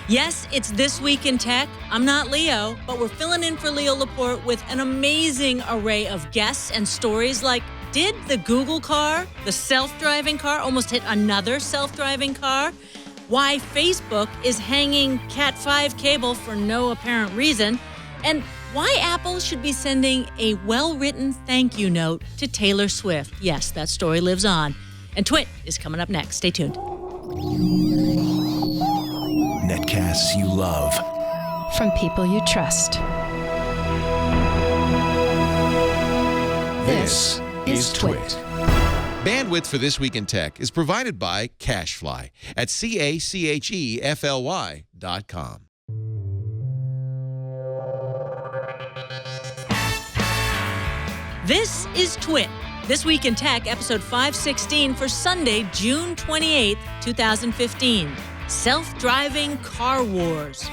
Yes, it's This Week in Tech. I'm not Leo, but we're filling in for Leo Laporte with an amazing array of guests and stories like, did the Google car, the self-driving car, almost hit another self-driving car? Why Facebook is hanging Cat 5 cable for no apparent reason? And why Apple should be sending a well-written thank you note to Taylor Swift. Yes, that story lives on. And Twit is coming up next. Stay tuned. Netcasts you love. From people you trust. This is Twit. Bandwidth for This Week in Tech is provided by CacheFly at CacheFly.com. This is Twit. This Week in Tech, episode 516 for Sunday, June 28th, 2015. Self-driving car wars.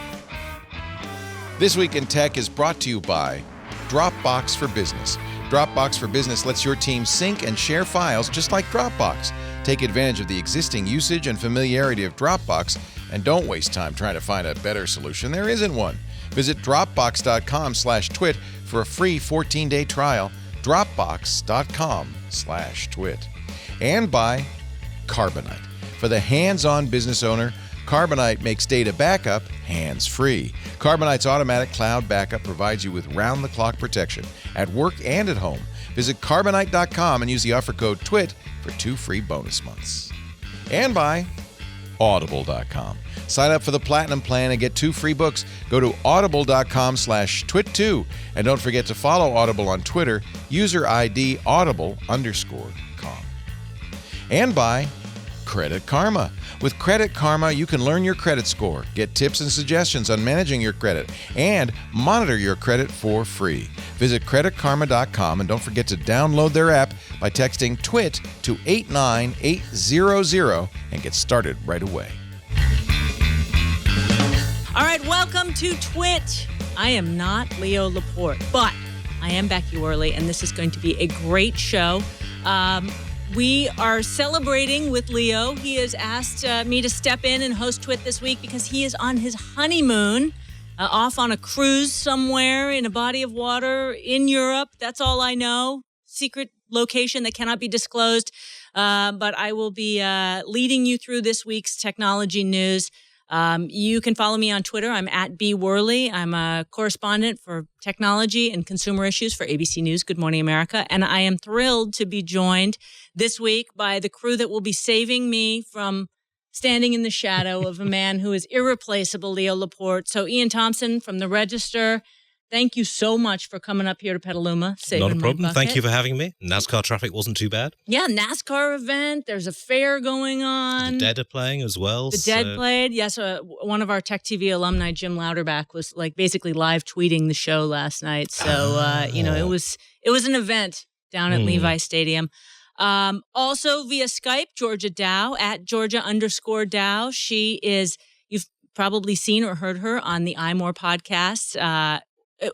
This Week in Tech is brought to you by Dropbox for Business. Dropbox for Business lets your team sync and share files just like Dropbox. Take advantage of the existing usage and familiarity of Dropbox and don't waste time trying to find a better solution. There isn't one. Visit Dropbox.com/twit for a free 14-day trial. Dropbox.com/twit. And by Carbonite. For the hands-on business owner, Carbonite makes data backup hands-free. Carbonite's automatic cloud backup provides you with round-the-clock protection at work and at home. Visit Carbonite.com and use the offer code TWIT for 2 free bonus months. And by Audible.com. Sign up for the Platinum Plan and get 2 free books. Go to audible.com/twit2. And don't forget to follow Audible on Twitter, user ID audible_com. And by Credit Karma. With Credit Karma, you can learn your credit score, get tips and suggestions on managing your credit, and monitor your credit for free. Visit creditkarma.com and don't forget to download their app by texting TWIT to 89800 and get started right away. All right, welcome to Twit. I am not Leo Laporte, but I am Becky Worley, and this is going to be a great show. We are celebrating with Leo. He has asked me to step in and host Twit this week because he is on his honeymoon, off on a cruise somewhere in a body of water in Europe. That's all I know. Secret location that cannot be disclosed. But I will be leading you through this week's technology news. You can follow me on Twitter. I'm at @bworley. I'm a correspondent for technology and consumer issues for ABC News, Good Morning America. And I am thrilled to be joined this week by the crew that will be saving me from standing in the shadow of a man who is irreplaceable, Leo Laporte. So Iain Thomson from The Register, thank you so much for coming up here to Petaluma. Not a problem. Thank you for having me. NASCAR traffic wasn't too bad. Yeah, NASCAR event. There's a fair going on. The Dead are playing as well. The Dead played. Yes, one of our Tech TV alumni, Jim Louderback, was like basically live tweeting the show last night. So, it was an event down at Levi Stadium. Also via Skype, Georgia Dow at Georgia_Dow. She is, you've probably seen or heard her on the iMore podcast.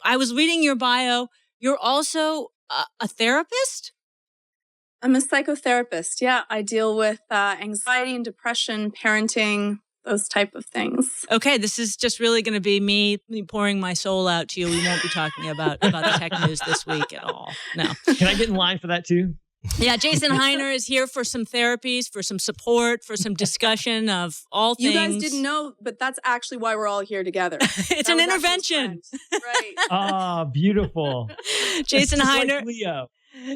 I was reading your bio. You're also a therapist? I'm a psychotherapist. Yeah, I deal with anxiety and depression, parenting, those type of things. Okay, this is just really going to be me pouring my soul out to you. We won't be talking about the tech news this week at all. No. Can I get in line for that too? Yeah, Jason Hiner is here for some therapies, for some support, for some discussion of all things. You guys didn't know, but that's actually why we're all here together. It's an intervention. Right. Ah, beautiful. Jason Hiner. Like Leo.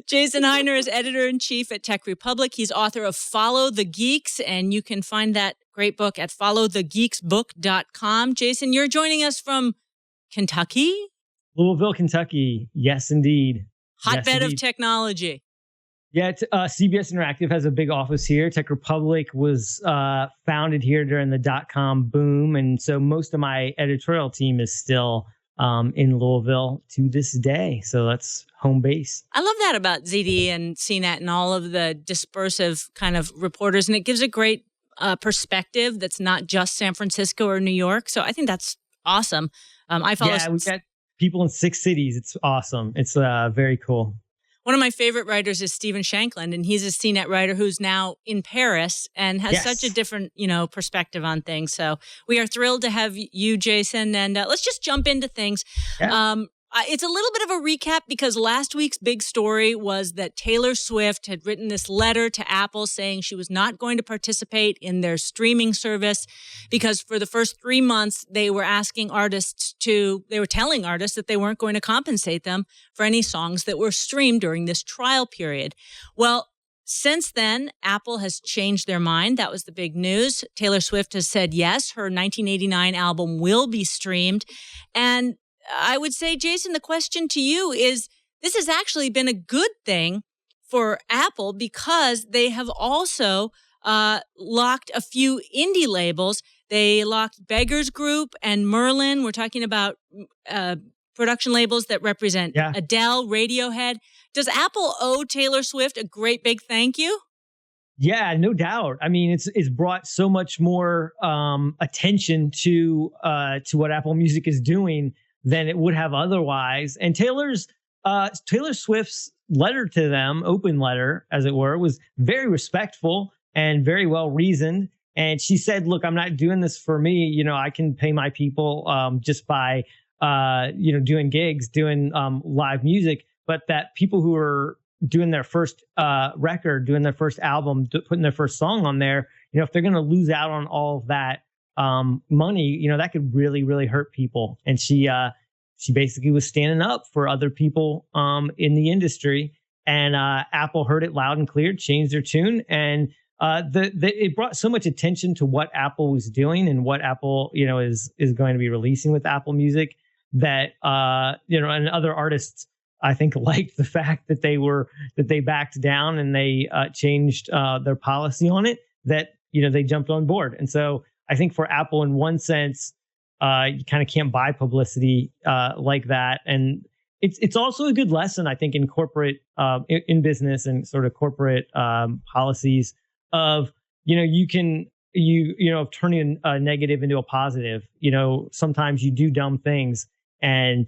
Jason Hiner is editor-in-chief at Tech Republic. He's author of Follow the Geeks, and you can find that great book at followthegeeksbook.com. Jason, you're joining us from Kentucky? Louisville, Kentucky. Yes, indeed. Hotbed of technology. Yeah, CBS Interactive has a big office here. Tech Republic was founded here during the .com boom, and so most of my editorial team is still in Louisville to this day. So that's home base. I love that about ZD and CNET and all of the dispersive kind of reporters, and it gives a great perspective that's not just San Francisco or New York. So I think that's awesome. I follow. Yeah, we got people in 6 cities. It's awesome. It's very cool. One of my favorite writers is Stephen Shankland, and he's a CNET writer who's now in Paris and has such a different, perspective on things. So we are thrilled to have you, Jason, and let's just jump into things. Yeah. It's a little bit of a recap because last week's big story was that Taylor Swift had written this letter to Apple saying she was not going to participate in their streaming service because for the first 3 months, they were telling artists that they weren't going to compensate them for any songs that were streamed during this trial period. Well, since then, Apple has changed their mind. That was the big news. Taylor Swift has said yes, her 1989 album will be streamed. And I would say, Jason, the question to you is, this has actually been a good thing for Apple because they have also locked a few indie labels. They locked Beggars Group and Merlin. We're talking about production labels that represent Adele, Radiohead. Does Apple owe Taylor Swift a great big thank you? Yeah, no doubt. I mean, it's brought so much more attention to what Apple Music is doing than it would have otherwise. And Taylor Swift's letter to them, open letter, as it were, was very respectful and very well reasoned. And she said, look, I'm not doing this for me. I can pay my people just by, doing gigs, doing live music. But that people who are doing their first record, doing their first album, putting their first song on there, if they're going to lose out on all of that money, that could really, really hurt people. And she basically was standing up for other people in the industry. And Apple heard it loud and clear, changed their tune, and it brought so much attention to what Apple was doing and what Apple is going to be releasing with Apple Music that and other artists I think liked the fact that they backed down and they changed their policy on it, that they jumped on board. And so I think for Apple, in one sense, you kind of can't buy publicity like that. And it's also a good lesson, I think, in corporate, in business and sort of corporate policies of, you can, turning a negative into a positive. Sometimes you do dumb things and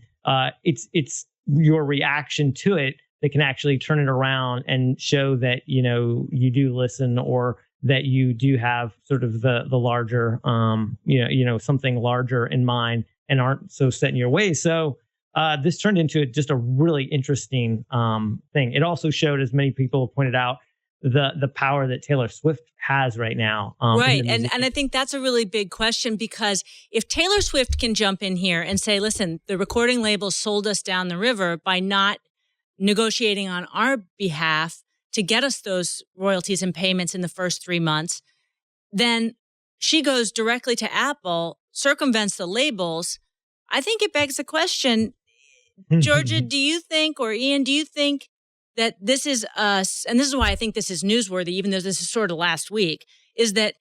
it's your reaction to it that can actually turn it around and show that, you do listen, or that you do have sort of the larger, something larger in mind and aren't so set in your ways. So this turned into just a really interesting thing. It also showed, as many people have pointed out, the power that Taylor Swift has right now. Right. And I think that's a really big question, because if Taylor Swift can jump in here and say, listen, the recording label sold us down the river by not negotiating on our behalf to get us those royalties and payments in the first 3 months, then she goes directly to Apple, circumvents the labels. I think it begs the question, Georgia, do you think, or Iain, do you think that this is us, and this is why I think this is newsworthy, even though this is sort of last week, is that,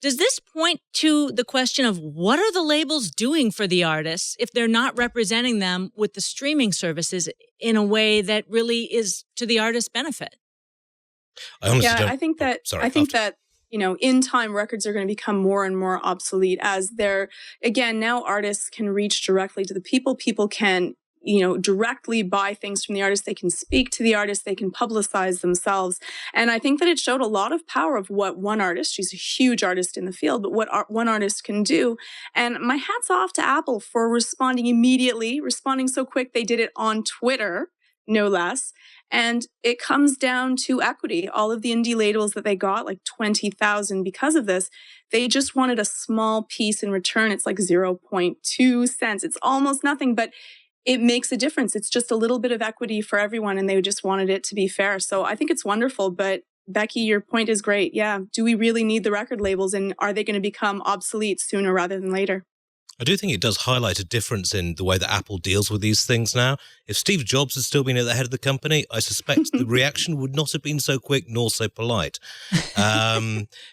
does this point to the question of what are the labels doing for the artists if they're not representing them with the streaming services in a way that really is to the artist's benefit? I think that in time, records are going to become more and more obsolete as now artists can reach directly to the people. People can, directly buy things from the artist. They can speak to the artist. They can publicize themselves. And I think that it showed a lot of power of what one artist, she's a huge artist in the field, but what one artist can do. And my hat's off to Apple for responding immediately, responding so quick. They did it on Twitter, no less. And it comes down to equity. All of the indie labels that they got, like 20,000 because of this, they just wanted a small piece in return. It's like 0.2 cents. It's almost nothing, but it makes a difference. It's just a little bit of equity for everyone, and they just wanted it to be fair. So I think it's wonderful. But Becky, your point is great. Yeah. Do we really need the record labels, and are they going to become obsolete sooner rather than later? I do think it does highlight a difference in the way that Apple deals with these things now. If Steve Jobs had still been at the head of the company, I suspect the reaction would not have been so quick nor so polite.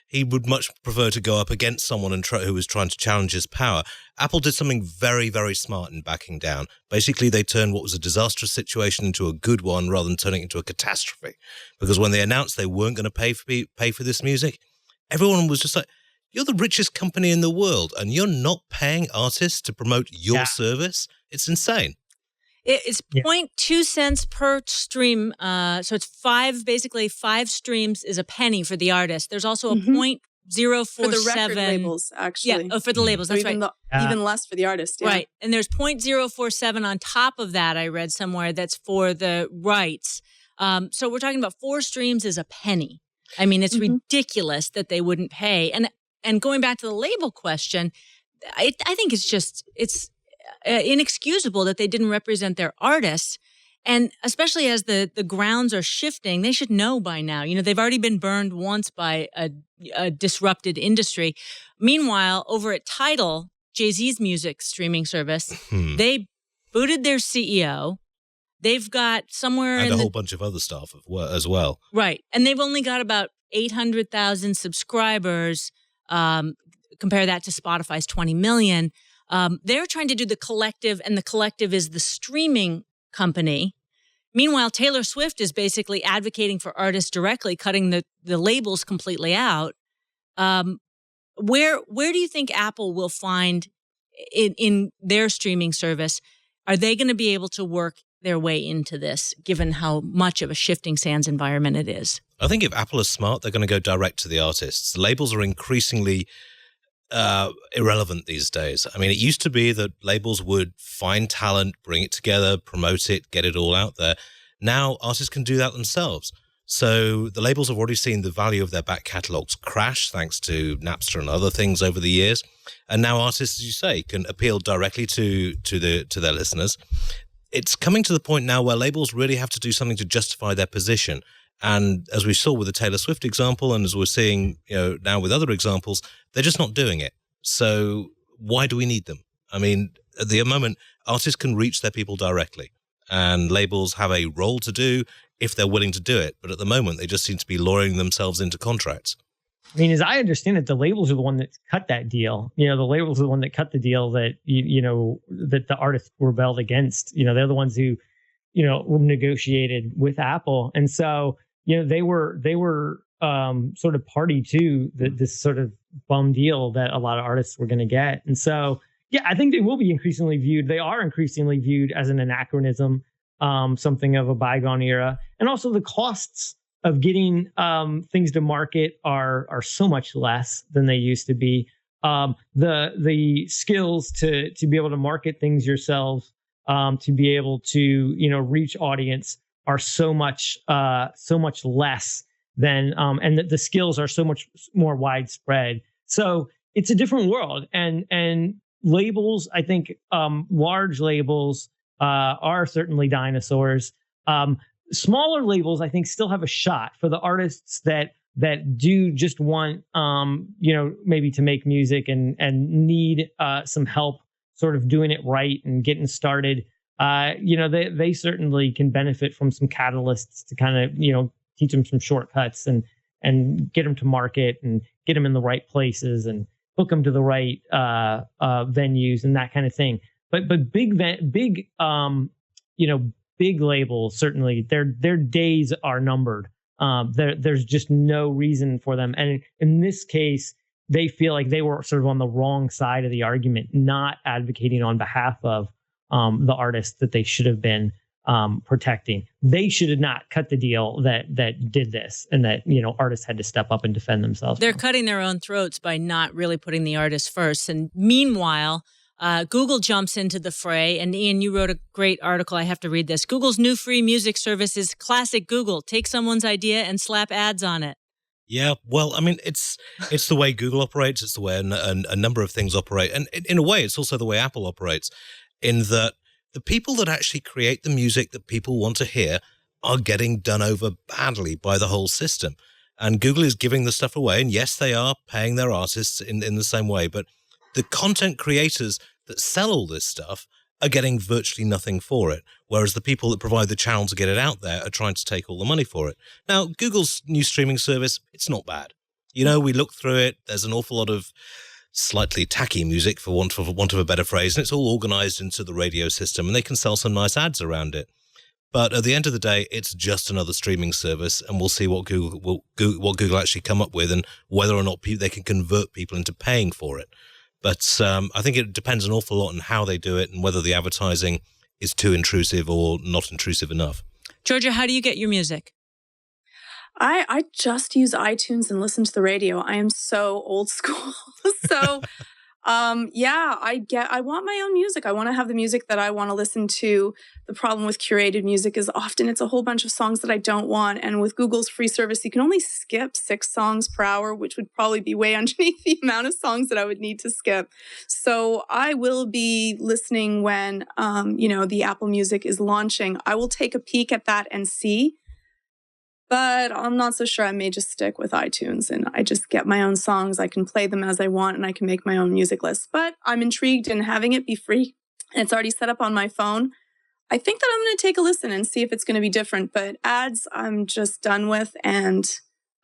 He would much prefer to go up against someone who was trying to challenge his power. Apple did something very, very smart in backing down. Basically, they turned what was a disastrous situation into a good one rather than turning it into a catastrophe. Because when they announced they weren't going to pay for this music, everyone was just like, you're the richest company in the world, and you're not paying artists to promote your service? It's insane. It's 0.2 cents per stream. So it's five streams is a penny for the artist. There's also a 0.047 for the record labels, actually. Yeah, for the labels, that's right. Even less for the artist. Yeah. Right. And there's 0.047 on top of that, I read somewhere, that's for the rights. So we're talking about 4 streams is a penny. I mean, it's ridiculous that they wouldn't pay. And going back to the label question, I think it's inexcusable that they didn't represent their artists. And especially as the grounds are shifting, they should know by now. You know, they've already been burned once by a disrupted industry. Meanwhile, over at Tidal, Jay-Z's music streaming service, they booted their CEO. They've got somewhere and a whole bunch of other staff as well. Right. And they've only got about 800,000 subscribers. Compare that to Spotify's 20 million. They're trying to do the collective, and the collective is the streaming company. Meanwhile, Taylor Swift is basically advocating for artists directly, cutting the labels completely out. Where do you think Apple will find in their streaming service? Are they going to be able to work their way into this, given how much of a shifting sands environment it is? I think if Apple is smart, they're going to go direct to the artists. The labels are increasingly irrelevant these days. I mean, it used to be that labels would find talent, bring it together, promote it, get it all out there. Now artists can do that themselves. So the labels have already seen the value of their back catalogs crash thanks to Napster and other things over the years. And now artists, as you say, can appeal directly to their listeners. It's coming to the point now where labels really have to do something to justify their position. And as we saw with the Taylor Swift example, and as we're seeing, now with other examples, they're just not doing it. So why do we need them? I mean, at the moment, artists can reach their people directly, and labels have a role to do if they're willing to do it. But at the moment, they just seem to be luring themselves into contracts. I mean, as I understand it, the labels are the one that cut that deal. The labels are the one that cut the deal that, that the artists rebelled against. They're the ones who, negotiated with Apple. And so, they were sort of party to this sort of bum deal that a lot of artists were going to get. And so, yeah, I think they will be increasingly viewed. They are increasingly viewed as an anachronism, something of a bygone era. And also the costs of getting things to market are so much less than they used to be. The skills to be able to market things yourselves, to be able to reach audience are so much less than and the skills are so much more widespread. So it's a different world, and labels, I think, large labels are certainly dinosaurs. Smaller labels, I think, still have a shot for the artists that do just want, maybe to make music and need some help sort of doing it right and getting started. They certainly can benefit from some catalysts to kind of, teach them some shortcuts and get them to market and get them in the right places and hook them to the right venues and that kind of thing. But big labels, certainly their days are numbered. There's just no reason for them. And in this case, they feel like they were sort of on the wrong side of the argument, not advocating on behalf of the artists that they should have been protecting. They should have not cut the deal that did this, and that artists had to step up and defend themselves. They're cutting their own throats by not really putting the artists first. And meanwhile, Google jumps into the fray. And Iain, you wrote a great article. I have to read this. Google's new free music service is classic Google. Take someone's idea and slap ads on it. Yeah, well, I mean, it's the way Google operates. It's the way a number of things operate. And in a way, it's also the way Apple operates, in that the people that actually create the music that people want to hear are getting done over badly by the whole system. And Google is giving the stuff away. And yes, they are paying their artists in the same way. But the content creators that sell all this stuff are getting virtually nothing for it, whereas the people that provide the channel to get it out there are trying to take all the money for it. Now, Google's new streaming service, it's not bad. We look through it. There's an awful lot of slightly tacky music, for want of a better phrase, and it's all organized into the radio system, and they can sell some nice ads around it. But at the end of the day, it's just another streaming service, and we'll see what Google actually come up with, and whether or not they can convert people into paying for it. But I think it depends an awful lot on how they do it, and whether the advertising is too intrusive or not intrusive enough. Georgia, how do you get your music? I just use iTunes and listen to the radio. I am so old school. So I want my own music. I want to have the music that I want to listen to. The problem with curated music is often it's a whole bunch of songs that I don't want. And with Google's free service, you can only skip 6 songs per hour, which would probably be way underneath the amount of songs that I would need to skip. So I will be listening when, the Apple Music is launching. I will take a peek at that and see. But I'm not so sure. I may just stick with iTunes and I just get my own songs. I can play them as I want and I can make my own music list. But I'm intrigued in having it be free. And it's already set up on my phone. I think that I'm going to take a listen and see if it's going to be different. But ads, I'm just done with. And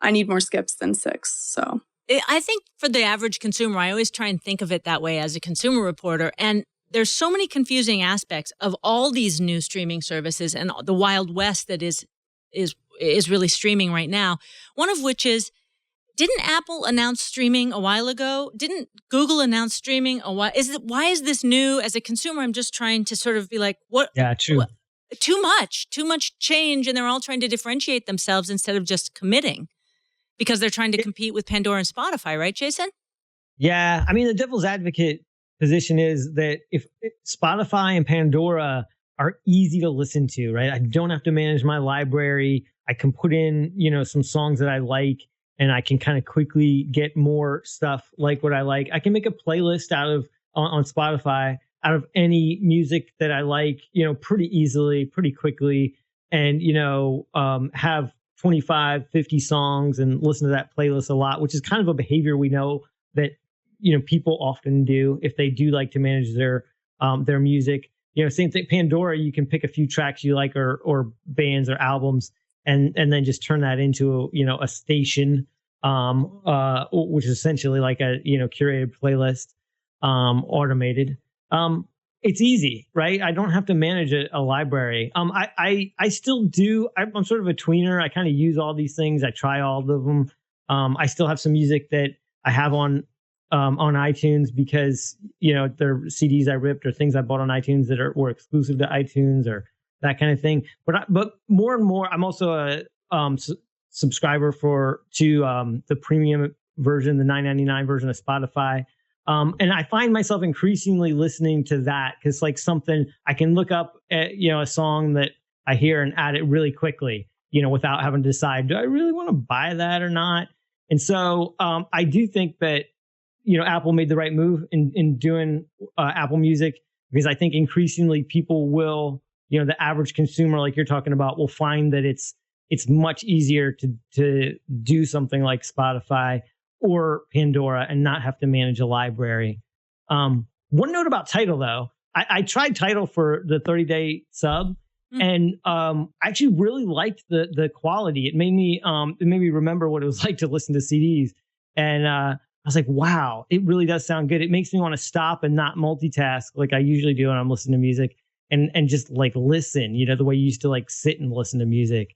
I need more skips than 6. So I think for the average consumer, I always try and think of it that way as a consumer reporter. And there's so many confusing aspects of all these new streaming services and the Wild West that is really streaming right now. One of which is, didn't Apple announce streaming a while ago? Didn't Google announce streaming a while? Why is this new? As a consumer, I'm just trying to sort of be like, what? Yeah, true. What, too much change. And they're all trying to differentiate themselves instead of just committing because they're trying to compete with Pandora and Spotify, right, Jason? Yeah. I mean, the devil's advocate position is that if Spotify and Pandora are easy to listen to, right? I don't have to manage my library. I can put in, some songs that I like, and I can kind of quickly get more stuff like what I like. I can make a playlist on Spotify out of any music that I like, pretty easily, pretty quickly, and, have 25, 50 songs and listen to that playlist a lot, which is kind of a behavior we know that, people often do if they do like to manage their music. Same thing. Pandora, you can pick a few tracks you like or bands or albums and then just turn that into a station, which is essentially like a curated playlist, automated. It's easy, right? I don't have to manage a library. I still do. I'm sort of a tweener. I kind of use all these things. I try all of them. I still have some music that I have on iTunes because, they're CDs I ripped or things I bought on iTunes that were exclusive to iTunes or that kind of thing. But more and more, I'm also a subscriber to the premium version, the $9.99 version of Spotify. And I find myself increasingly listening to that because like something I can look up at, a song that I hear and add it really quickly, without having to decide, do I really want to buy that or not? And so I do think that, Apple made the right move in doing Apple Music, because I think increasingly people will, the average consumer, like you're talking about, will find that it's much easier to do something like Spotify or Pandora and not have to manage a library. One note about Tidal, though. I tried Tidal for the 30-day sub, and I actually really liked the quality. It made me remember what it was like to listen to CDs, and I was like, wow, it really does sound good. It makes me want to stop and not multitask like I usually do when I'm listening to music, and just like listen, the way you used to like sit and listen to music.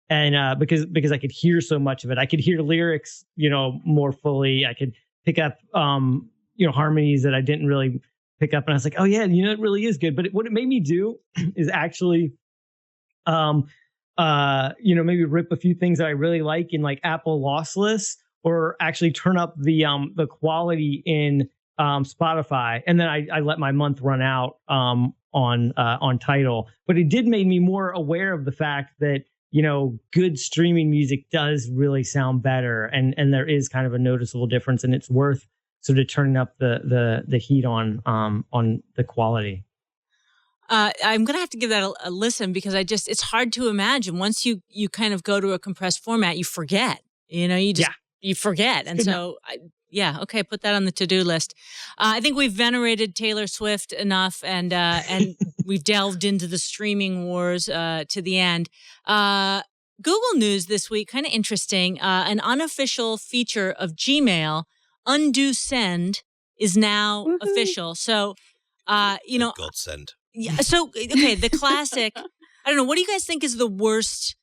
And because I could hear so much of it, I could hear lyrics, more fully. I could pick up, harmonies that I didn't really pick up. And I was like, oh yeah, it really is good. But what it made me do is actually, maybe rip a few things that I really like in like Apple lossless, or actually turn up the quality in Spotify. And then I let my month run out on Tidal. But it did make me more aware of the fact that, good streaming music does really sound better, and there is kind of a noticeable difference, and it's worth sort of turning up the heat on the quality. I'm gonna have to give that a listen, because it's hard to imagine once you kind of go to a compressed format, you forget. You forget, and so. Okay, put that on the to-do list. I think we've venerated Taylor Swift enough, and we've delved into the streaming wars to the end. Google News this week, kind of interesting. An unofficial feature of Gmail, undo send, is now official. So, godsend. Yeah. So, okay, the classic. I don't know. What do you guys think is the worst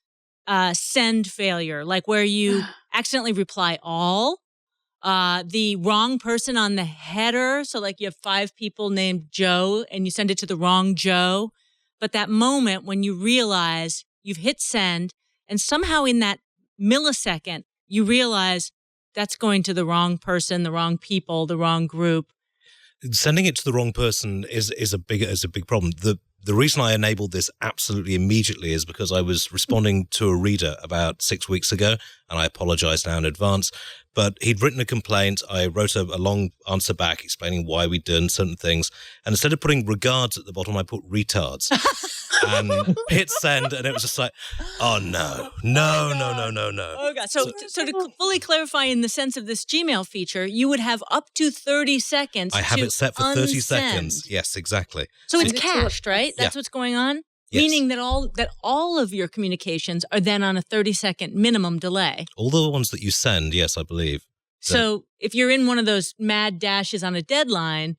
send failure? Like where you accidentally reply all. The wrong person on the header. So like you have 5 people named Joe and you send it to the wrong Joe. but that moment when you realize you've hit send, and somehow in that millisecond, you realize that's going to the wrong person, the wrong people, the wrong group. Sending it to the wrong person is a big problem. The reason I enabled this absolutely immediately is because I was responding to a reader about 6 weeks ago, and I apologize now in advance, but he'd written a complaint. I wrote a long answer back explaining why we'd done certain things, and instead of putting regards at the bottom, I put retards. And hit send, and it was just like, oh no. Oh God! So to fully clarify, in the sense of this Gmail feature, you would have up to 30 seconds. I have it set for 30 unsend. seconds. Yes, exactly. So it's cached, right? That's what's going on. Yes. Meaning that all of your communications are then on a 30-second minimum delay. All the ones that you send, yes, I believe. So if you're in one of those mad dashes on a deadline,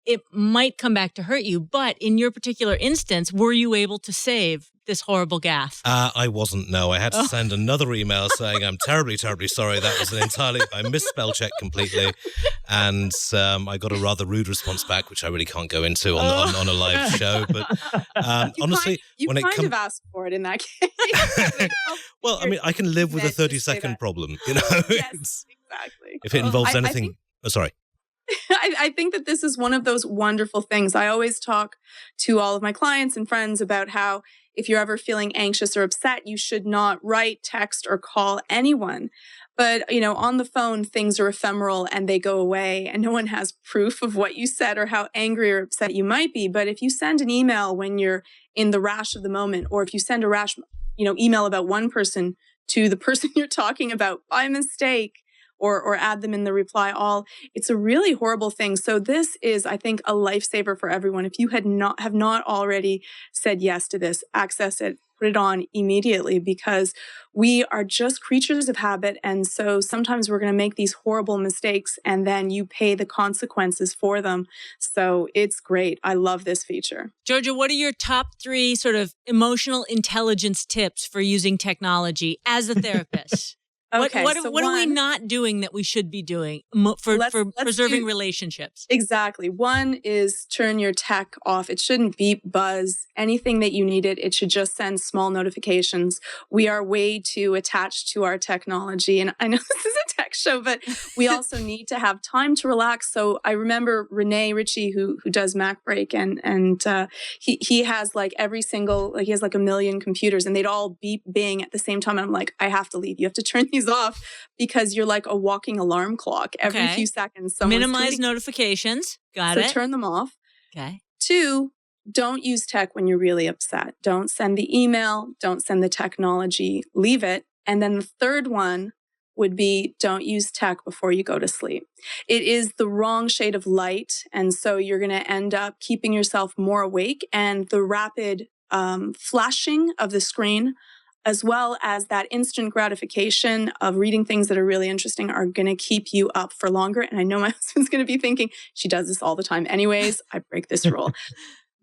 it might come back to hurt you. But in your particular instance, were you able to save this horrible gaffe? I wasn't, no. I had to send another email saying, I'm terribly, terribly sorry. That was I misspell checked completely. And I got a rather rude response back, which I really can't go into on a live show. But honestly, you kind of asked for it in that case. Well, I mean, I can live with a 30-second problem, you know? Yes, exactly. If it involves anything... sorry. I think that this is one of those wonderful things. I always talk to all of my clients and friends about how if you're ever feeling anxious or upset, you should not write, text, or call anyone. But, on the phone, things are ephemeral and they go away, and no one has proof of what you said or how angry or upset you might be. But if you send an email when you're in the rash of the moment, or if you send a rash, email about one person to the person you're talking about by mistake, or add them in the reply all, it's a really horrible thing. So this is, I think, a lifesaver for everyone. If you have not already said yes to this, access it, put it on immediately, because we are just creatures of habit. And so sometimes we're going to make these horrible mistakes, and then you pay the consequences for them. So it's great. I love this feature. Georgia, what are your top 3 sort of emotional intelligence tips for using technology as a therapist? Okay, what are we not doing that we should be doing for preserving relationships? Exactly. One is turn your tech off. It shouldn't beep, buzz, anything that you need it. It should just send small notifications. We are way too attached to our technology. And I know this is a tech show, but we also need to have time to relax. So I remember Renee Ritchie, who does MacBreak, and he has he has like a million computers, and they'd all beep, bing at the same time. And I'm like, I have to leave. You have to turn these off, because you're like a walking alarm clock. Every few seconds, minimize notifications. Got it. So turn them off. Okay. 2, don't use tech when you're really upset. Don't send the email. Don't send the technology. Leave it. And then the third one would be, don't use tech before you go to sleep. It is the wrong shade of light, and so you're going to end up keeping yourself more awake, and the rapid flashing of the screen, as well as that instant gratification of reading things that are really interesting, are going to keep you up for longer. And I know my husband's going to be thinking, she does this all the time anyways. I break this rule.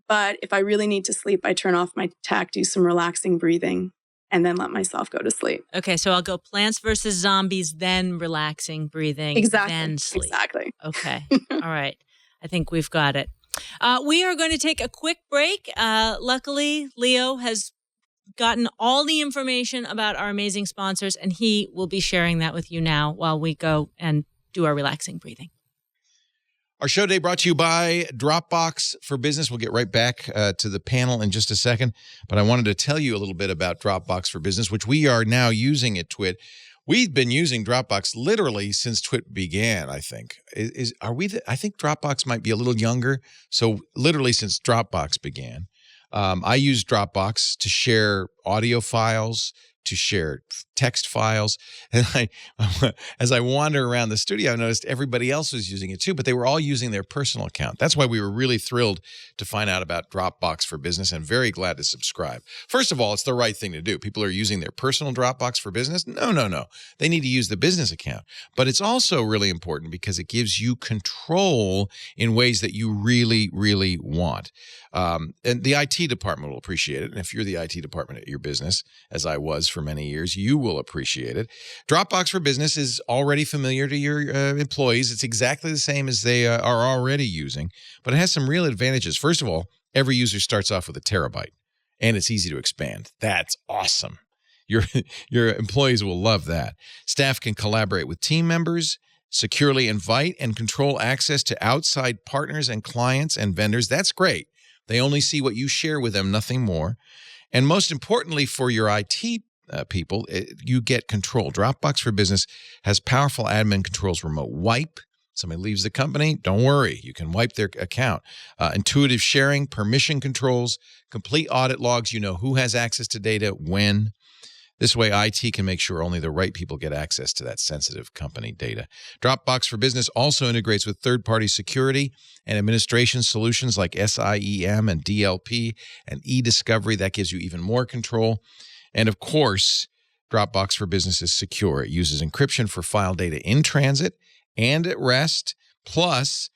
But if I really need to sleep, I turn off my tech, do some relaxing breathing, and then let myself go to sleep. Okay, so I'll go Plants vs. Zombies, then relaxing breathing, then sleep. Exactly. Okay. All right. I think we've got it. We are going to take a quick break. Luckily, Leo has gotten all the information about our amazing sponsors, and he will be sharing that with you now while we go and do our relaxing breathing. Our show today brought to you by Dropbox for Business. We'll get right back to the panel in just a second, but I wanted to tell you a little bit about Dropbox for Business, which we are now using at Twit. We've been using Dropbox literally since Twit began, I think. I think Dropbox might be a little younger, so literally since Dropbox began. I use Dropbox to share audio files, to share text files. And as I wander around the studio, I noticed everybody else was using it too, but they were all using their personal account. That's why we were really thrilled to find out about Dropbox for Business, and very glad to subscribe. First of all, it's the right thing to do. People are using their personal Dropbox for Business. No. They need to use the business account. But it's also really important because it gives you control in ways that you really, really want. And the IT department will appreciate it. And if you're the IT department at your business, as I was for many years, you will appreciate it. Dropbox for Business is already familiar to your employees. It's exactly the same as they are already using, but it has some real advantages. First of all, every user starts off with a terabyte, and it's easy to expand. That's awesome. Your employees will love that. Staff can collaborate with team members, securely invite and control access to outside partners and clients and vendors. That's great. They only see what you share with them, nothing more. And most importantly, for your IT people, you get control. Dropbox for Business has powerful admin controls, remote wipe. Somebody leaves the company, don't worry. You can wipe their account. Intuitive sharing, permission controls, complete audit logs. You know who has access to data, when. This way, IT can make sure only the right people get access to that sensitive company data. Dropbox for Business also integrates with third-party security and administration solutions like SIEM and DLP and e-discovery. That gives you even more control. And of course, Dropbox for Business is secure. It uses encryption for file data in transit and at rest. Plus,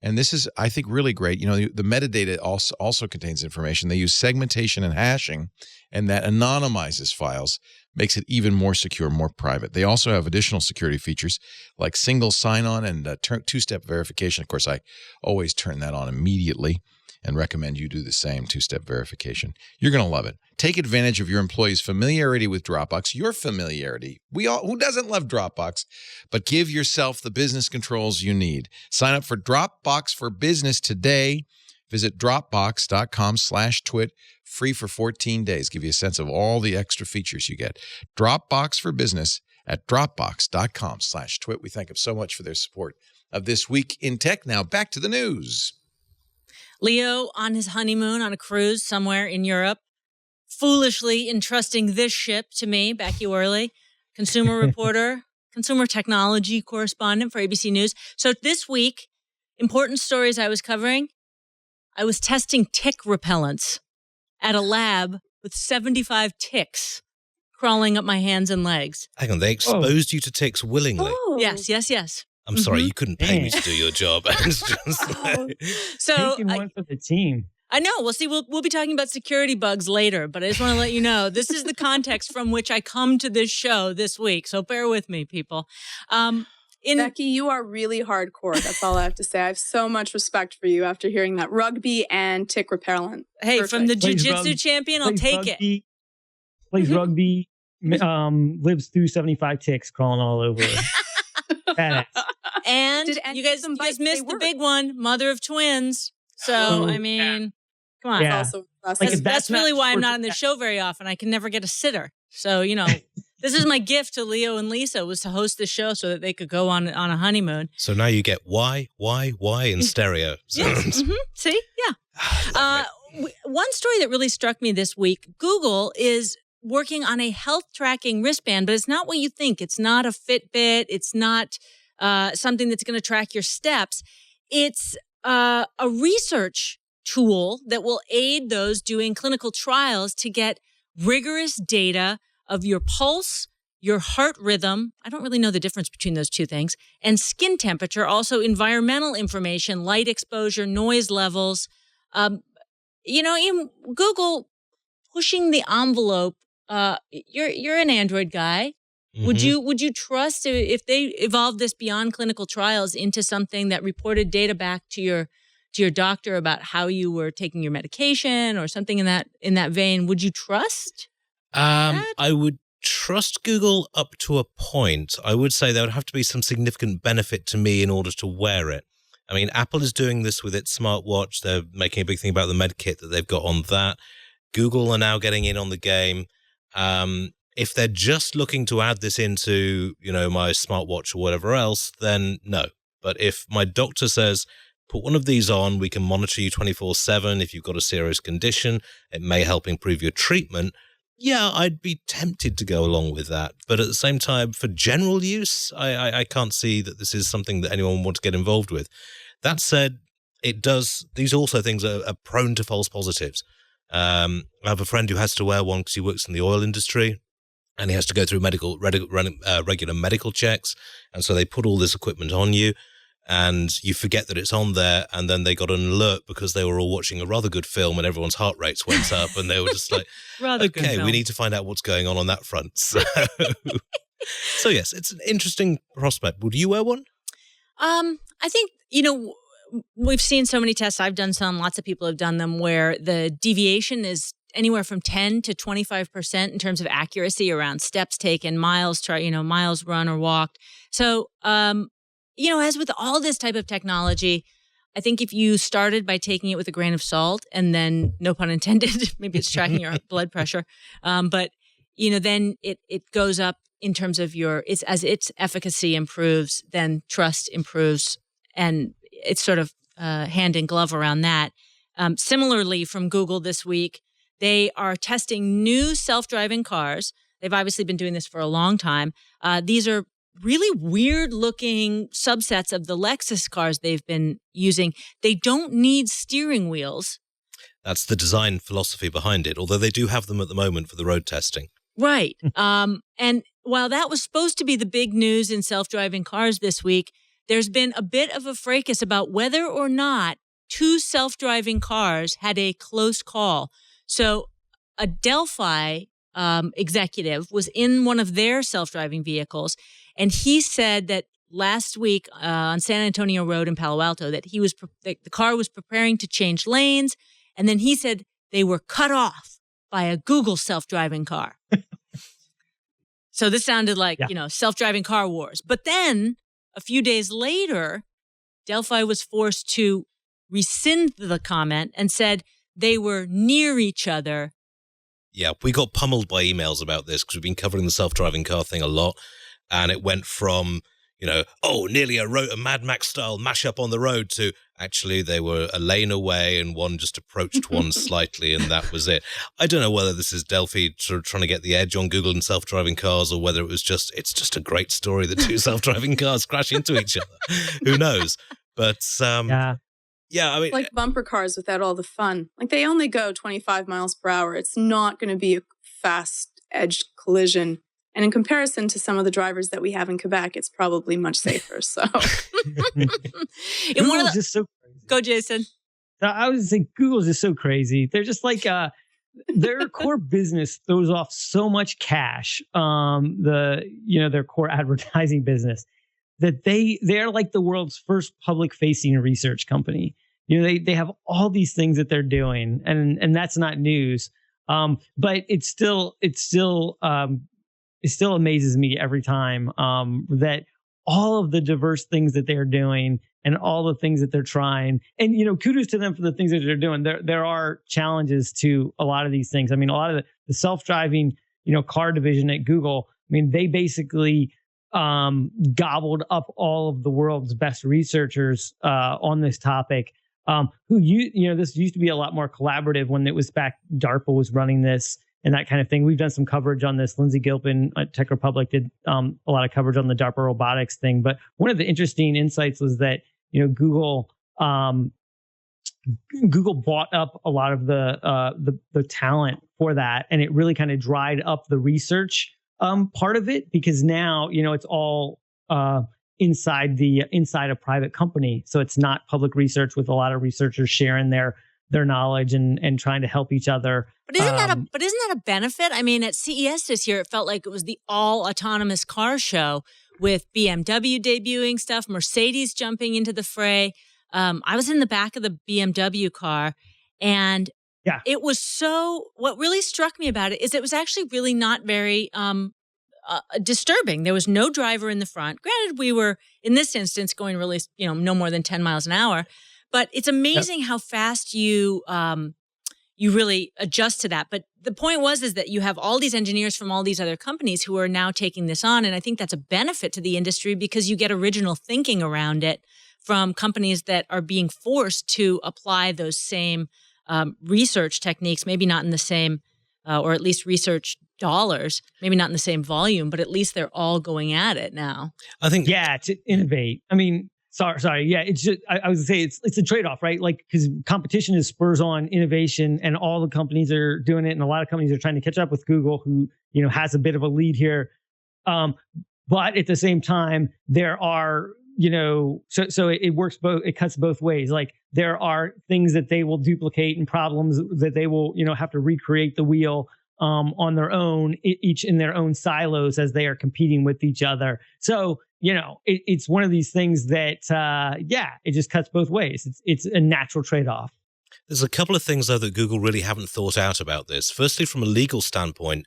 and this is, I think, really great, the metadata also contains information. They use segmentation and hashing, and that anonymizes files, makes it even more secure, more private. They also have additional security features like single sign-on and two-step verification. Of course, I always turn that on immediately and recommend you do the same, two-step verification. You're going to love it. Take advantage of your employees' familiarity with Dropbox, your familiarity. Who doesn't love Dropbox? But give yourself the business controls you need. Sign up for Dropbox for Business today. Visit Dropbox.com/twit, free for 14 days. Give you a sense of all the extra features you get. Dropbox for Business at Dropbox.com/twit. We thank them so much for their support of This Week in Tech. Now back to the news. Leo on his honeymoon on a cruise somewhere in Europe, foolishly entrusting this ship to me, Becky Worley, consumer reporter, consumer technology correspondent for ABC News. So this week, important stories I was covering, I was testing tick repellents at a lab with 75 ticks crawling up my hands and legs. Hang on, they exposed you to ticks willingly? Oh. Yes. I'm sorry, you couldn't pay me to do your job. It's just so taking one for the team. I know. Well, see, we'll be talking about security bugs later, but I just want to let you know this is the context from which I come to this show this week. So bear with me, people. Becky, you are really hardcore. That's all I have to say. I have so much respect for you after hearing that. Rugby and tick repellent. Hey, perfect. From the jiu-jitsu champion, I'll take it. Plays rugby, lives through 75 ticks crawling all over it. And you guys missed the big one, mother of twins. So, I mean, come on. Yeah. That's really why I'm not on the show very often. I can never get a sitter. So, this is my gift to Leo and Lisa, was to host the show so that they could go on a honeymoon. So now you get why in stereo. Yes. Mm-hmm. See? Yeah. One story that really struck me this week, Google is working on a health tracking wristband, but it's not what you think. It's not a Fitbit. It's not something that's going to track your steps. It's a research tool that will aid those doing clinical trials to get rigorous data of your pulse, your heart rhythm. I don't really know the difference between those two things. And skin temperature, also environmental information, light exposure, noise levels. In Google pushing the envelope. You're an Android guy. Mm-hmm. Would you trust if they evolved this beyond clinical trials into something that reported data back to your doctor about how you were taking your medication or something in that vein? Would you trust? I would trust Google up to a point. I would say there would have to be some significant benefit to me in order to wear it. I mean, Apple is doing this with its smartwatch. They're making a big thing about the med kit that they've got on that. Google are now getting in on the game. If they're just looking to add this into, my smartwatch or whatever else, then no. But if my doctor says, put one of these on, we can monitor you 24/7. If you've got a serious condition, it may help improve your treatment. Yeah, I'd be tempted to go along with that. But at the same time, for general use, I can't see that this is something that anyone would want to get involved with. That said, these also things are prone to false positives. I have a friend who has to wear one because he works in the oil industry, and he has to go through regular medical checks. And so they put all this equipment on you. and you forget that it's on there, and then they got an alert because they were all watching a rather good film and everyone's heart rates went up, and they were just like, okay, we need to find out what's going on that front. So yes, it's an interesting prospect. Would you wear one? I think, we've seen so many tests. I've done some, lots of people have done them, where the deviation is anywhere from 10 to 25% in terms of accuracy around steps taken, miles run or walked. So, as with all this type of technology, I think if you started by taking it with a grain of salt, and then, no pun intended, maybe it's tracking your blood pressure, but then it goes up in terms of as its efficacy improves, then trust improves, and it's sort of hand in glove around that. Similarly, from Google this week, they are testing new self-driving cars. They've obviously been doing this for a long time. These are really weird-looking subsets of the Lexus cars they've been using. They don't need steering wheels. That's the design philosophy behind it, although they do have them at the moment for the road testing. Right. And while that was supposed to be the big news in self-driving cars this week, there's been a bit of a fracas about whether or not two self-driving cars had a close call. So a Delphi executive was in one of their self-driving vehicles, and he said that last week on San Antonio Road in Palo Alto that the car was preparing to change lanes, and then he said they were cut off by a Google self-driving car. So this sounded like, self-driving car wars. But then a few days later, Delphi was forced to rescind the comment and said they were near each other. Yeah, we got pummeled by emails about this because we've been covering the self-driving car thing a lot. And it went from, nearly a Mad Max style mashup on the road to actually they were a lane away and one just approached one slightly and that was it. I don't know whether this is Delphi sort of trying to get the edge on Google and self-driving cars, or whether it's just a great story that two self-driving cars crash into each other. Who knows? But yeah, I mean, like bumper cars without all the fun. Like they only go 25 miles per hour. It's not going to be a fast edged collision. And in comparison to some of the drivers that we have in Quebec, it's probably much safer. So, just so crazy. Go, Jason. I was saying Google's just so crazy. They're just like their core business throws off so much cash. Their core advertising business, that they're like the world's first public facing research company. They have all these things that they're doing, and that's not news. But it still amazes me every time that all of the diverse things that they're doing and all the things that they're trying, and kudos to them for the things that they're doing. There are challenges to a lot of these things. I mean, a lot of the self-driving car division at Google, I mean, they basically gobbled up all of the world's best researchers on this topic. This used to be a lot more collaborative when it was back. DARPA was running this and that kind of thing. We've done some coverage on this. Lindsay Gilpin at Tech Republic did a lot of coverage on the DARPA robotics thing. But one of the interesting insights was that Google bought up a lot of the talent for that, and it really kind of dried up the research part of it, because now it's all inside a private company, so it's not public research with a lot of researchers sharing their knowledge and trying to help each other. But isn't that a benefit? I mean, at CES this year, it felt like it was the all autonomous car show with BMW debuting stuff, Mercedes jumping into the fray. I was in the back of the BMW car, and it was what really struck me about it is it was actually really not very disturbing. There was no driver in the front. Granted, we were, in this instance, going really, no more than 10 miles an hour. But it's amazing how fast you really adjust to that. But the point is that you have all these engineers from all these other companies who are now taking this on. And I think that's a benefit to the industry because you get original thinking around it from companies that are being forced to apply those same research techniques, maybe not in the same, or at least research dollars, maybe not in the same volume, but at least they're all going at it now. I think, to innovate. I mean, Sorry. Yeah, it's just I was gonna say it's a trade-off, right? Like, because competition is spurs on innovation, and all the companies are doing it, and a lot of companies are trying to catch up with Google, who has a bit of a lead here. But at the same time, there are so it works both. It cuts both ways. Like there are things that they will duplicate and problems that they will, have to recreate the wheel on their own, each in their own silos as they are competing with each other. So, it's one of these things that, it just cuts both ways. It's a natural trade-off. There's a couple of things, though, that Google really haven't thought out about this. Firstly, from a legal standpoint,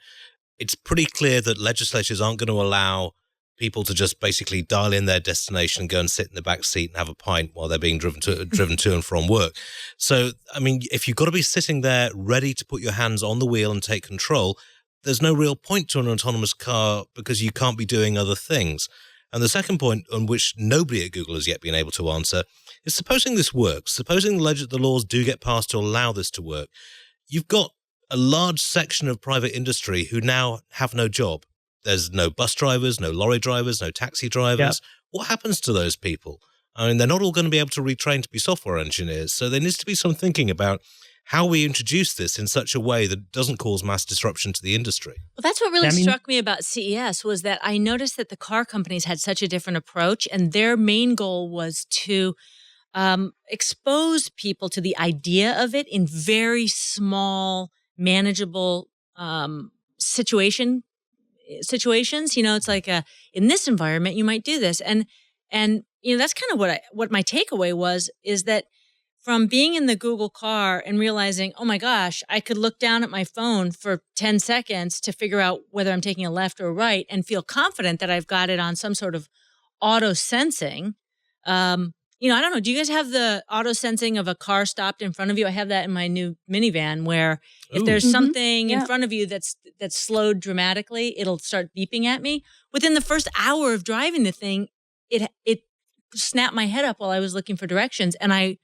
it's pretty clear that legislatures aren't going to allow people to just basically dial in their destination and go and sit in the back seat and have a pint while they're being driven to and from work. So, I mean, if you've got to be sitting there ready to put your hands on the wheel and take control, there's no real point to an autonomous car because you can't be doing other things. And the second point, on which nobody at Google has yet been able to answer, is supposing this works, supposing the laws do get passed to allow this to work, you've got a large section of private industry who now have no job. There's no bus drivers, no lorry drivers, no taxi drivers. Yep. What happens to those people? I mean, they're not all going to be able to retrain to be software engineers. So there needs to be some thinking about how we introduce this in such a way that doesn't cause mass disruption to the industry. Well, that's what really struck me about CES was that I noticed that the car companies had such a different approach, and their main goal was to expose people to the idea of it in very small, manageable situations. It's like in this environment you might do this, and that's kind of what my takeaway was, is that from being in the Google car and realizing, oh my gosh, I could look down at my phone for 10 seconds to figure out whether I'm taking a left or a right and feel confident that I've got it on some sort of auto sensing. I don't know. Do you guys have the auto sensing of a car stopped in front of you? I have that in my new minivan where if there's something in front of you that's slowed dramatically, it'll start beeping at me. Within the first hour of driving the thing, it snapped my head up while I was looking for directions. And I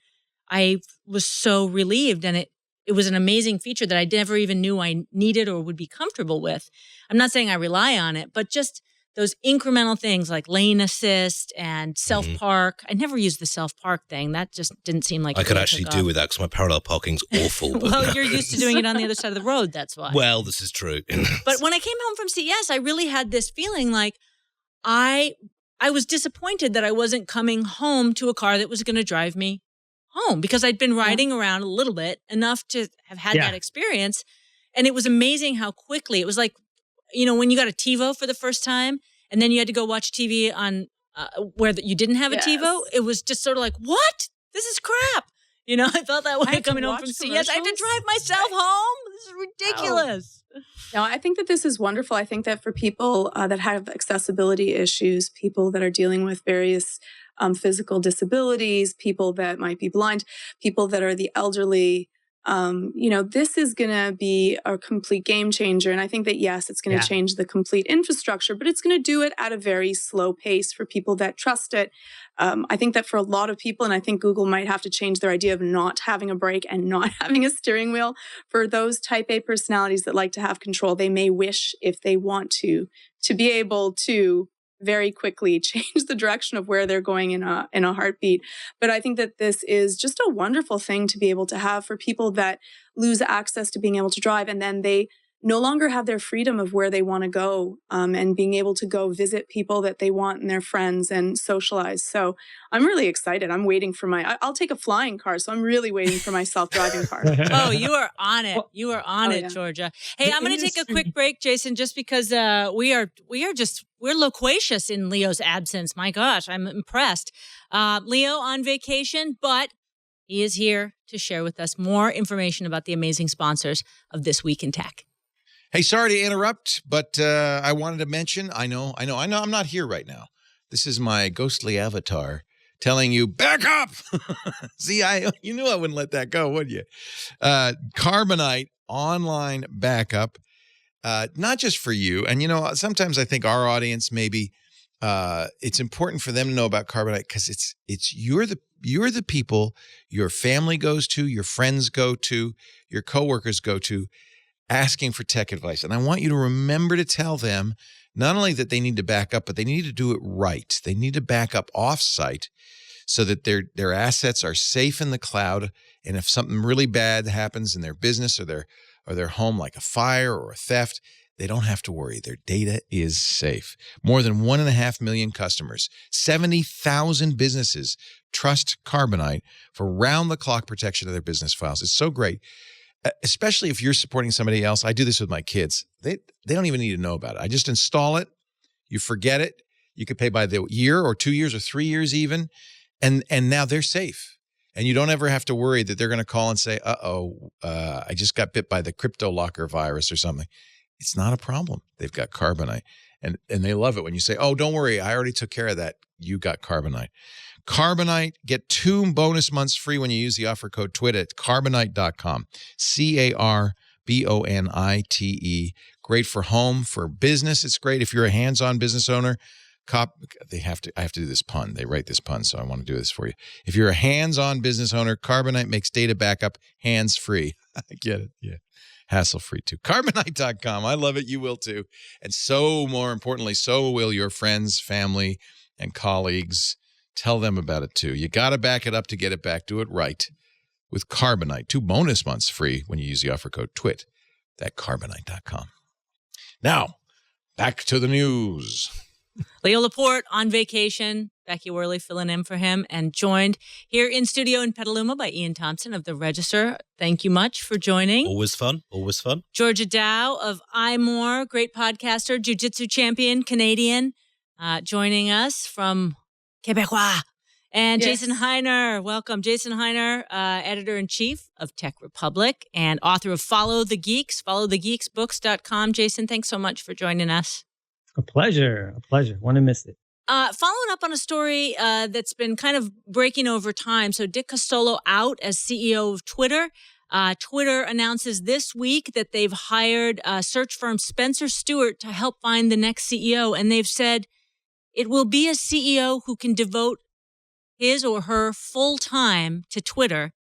was so relieved. And it was an amazing feature that I never even knew I needed or would be comfortable with. I'm not saying I rely on it, but just those incremental things like lane assist and self-park. I never used the self-park thing. That just didn't seem like I could actually do with that because my parallel parking's awful. Well, you're used to doing it on the other side of the road. That's why. Well, this is true. But when I came home from CES, I really had this feeling like I was disappointed that I wasn't coming home to a car that was going to drive me home, because I'd been riding around a little bit, enough to have had that experience. And it was amazing how quickly it was like, when you got a TiVo for the first time and then you had to go watch TV on where you didn't have a TiVo, it was just sort of like, what? This is crap. I felt that way coming home from CES. I had to drive myself home. This is ridiculous. No, I think that this is wonderful. I think that for people that have accessibility issues, people that are dealing with various physical disabilities, people that might be blind, people that are the elderly, this is going to be a complete game changer. And I think that, yes, it's going to change the complete infrastructure, but it's going to do it at a very slow pace for people that trust it. I think that for a lot of people, and I think Google might have to change their idea of not having a brake and not having a steering wheel. For those type A personalities that like to have control, they may wish, if they want to be able to very quickly change the direction of where they're going in a heartbeat. But I think that this is just a wonderful thing to be able to have for people that lose access to being able to drive, and then they no longer have their freedom of where they want to go, and being able to go visit people that they want and their friends and socialize. So I'm really excited. I'm waiting for I'll take a flying car. So I'm really waiting for my self-driving car. Oh, you are on it. You are on it, Georgia. Hey, I'm going to take a quick break, Jason, just because we're loquacious in Leo's absence. My gosh, I'm impressed. Leo on vacation, but he is here to share with us more information about the amazing sponsors of This Week in Tech. Hey, sorry to interrupt, but I wanted to mention, I know, I'm not here right now. This is my ghostly avatar telling you, back up! See, you knew I wouldn't let that go, would you? Carbonite online backup, not just for you. And, sometimes I think our audience, maybe it's important for them to know about Carbonite because you're the people your family goes to, your friends go to, your coworkers go to, asking for tech advice. And I want you to remember to tell them not only that they need to back up, but they need to do it right. They need to back up off-site so that their assets are safe in the cloud. And if something really bad happens in their business or their home, like a fire or a theft, they don't have to worry. Their data is safe. More than 1.5 million customers, 70,000 businesses trust Carbonite for round-the-clock protection of their business files. It's so great, especially if you're supporting somebody else. I do this with my kids. They don't even need to know about it. I just install it. You forget it. You could pay by the year or 2 years or 3 years even, and now they're safe. And you don't ever have to worry that they're going to call and say, I just got bit by the crypto locker virus or something. It's not a problem. They've got Carbonite. And they love it when you say, oh, don't worry, I already took care of that. You got Carbonite. Carbonite, get 2 bonus months free when you use the offer code TWIT at carbonite.com. CARBONITE. Great for home, for business. It's great if you're a hands-on business owner. I have to do this pun. They write this pun, so I want to do this for you. If you're a hands-on business owner, Carbonite makes data backup hands-free. I get it. Yeah. Hassle-free too. Carbonite.com. I love it. You will too. And so, more importantly, so will your friends, family, and colleagues. Tell them about it too. You got to back it up to get it back. Do it right with Carbonite. 2 bonus months free when you use the offer code TWIT at carbonite.com. Now, back to the news. Leo Laporte on vacation. Becky Worley filling in for him, and joined here in studio in Petaluma by Iain Thomson of The Register. Thank you much for joining. Always fun. Always fun. Georgia Dow of iMore, great podcaster, jiu-jitsu champion, Canadian, joining us from Quebecois. And yes. Jason Hiner, welcome. Jason Hiner, editor-in-chief of Tech Republic and author of Follow the Geeks, followthegeeksbooks.com. Jason, thanks so much for joining us. A pleasure. Wouldn't have missed it. Following up on a story that's been kind of breaking over time. So Dick Costolo out as CEO of Twitter. Twitter announces this week that they've hired search firm Spencer Stuart to help find the next CEO. And they've said it will be a CEO who can devote his or her full time to Twitter.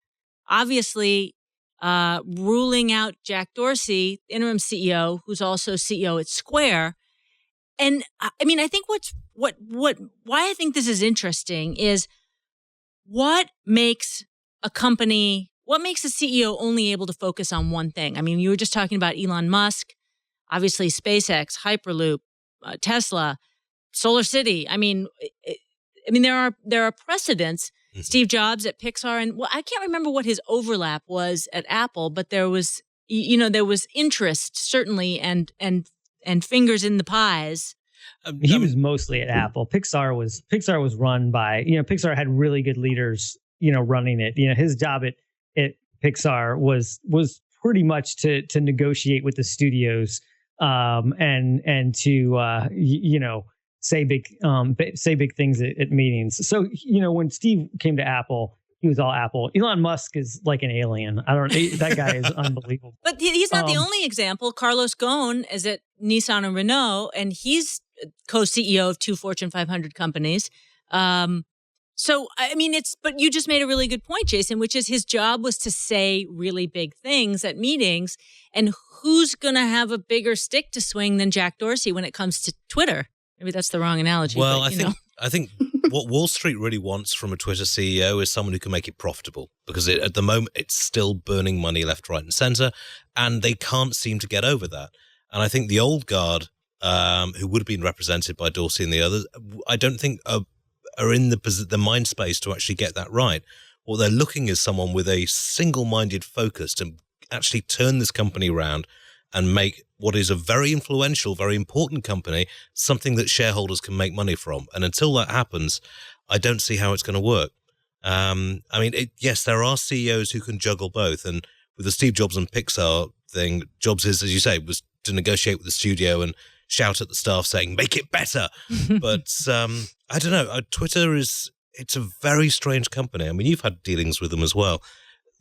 Obviously, ruling out Jack Dorsey, interim CEO, who's also CEO at Square. And I mean, I think why I think this is interesting is what makes a CEO only able to focus on one thing? I mean, you were just talking about Elon Musk, obviously SpaceX, Hyperloop, Tesla, Solar City. I mean, there are precedents. Mm-hmm. Steve Jobs at Pixar, and I can't remember what his overlap was at Apple, but there was interest certainly and fingers in the pies. He was mostly at Apple. Pixar was run by, Pixar had really good leaders, running it. His job at Pixar was pretty much to negotiate with the studios, and to say big things at meetings. So when Steve came to Apple, he was all Apple. Elon Musk is like an alien. That guy is unbelievable. But he's not the only example. Carlos Ghosn is at Nissan and Renault, and he's co-CEO of 2 Fortune 500 companies. So, I mean, but you just made a really good point, Jason, which is his job was to say really big things at meetings. And who's going to have a bigger stick to swing than Jack Dorsey when it comes to Twitter? Maybe that's the wrong analogy. Well, I think what Wall Street really wants from a Twitter CEO is someone who can make it profitable, because at the moment it's still burning money left, right, and center, and they can't seem to get over that. And I think the old guard, who would have been represented by Dorsey and the others, I don't think are in the mind space to actually get that right. What they're looking is someone with a single-minded focus to actually turn this company around and make what is a very influential, very important company something that shareholders can make money from. And until that happens, I don't see how it's going to work. Yes, there are CEOs who can juggle both. And with the Steve Jobs and Pixar thing, Jobs is, as you say, was to negotiate with the studio and shout at the staff saying, make it better. But I don't know. Twitter it's a very strange company. I mean, you've had dealings with them as well.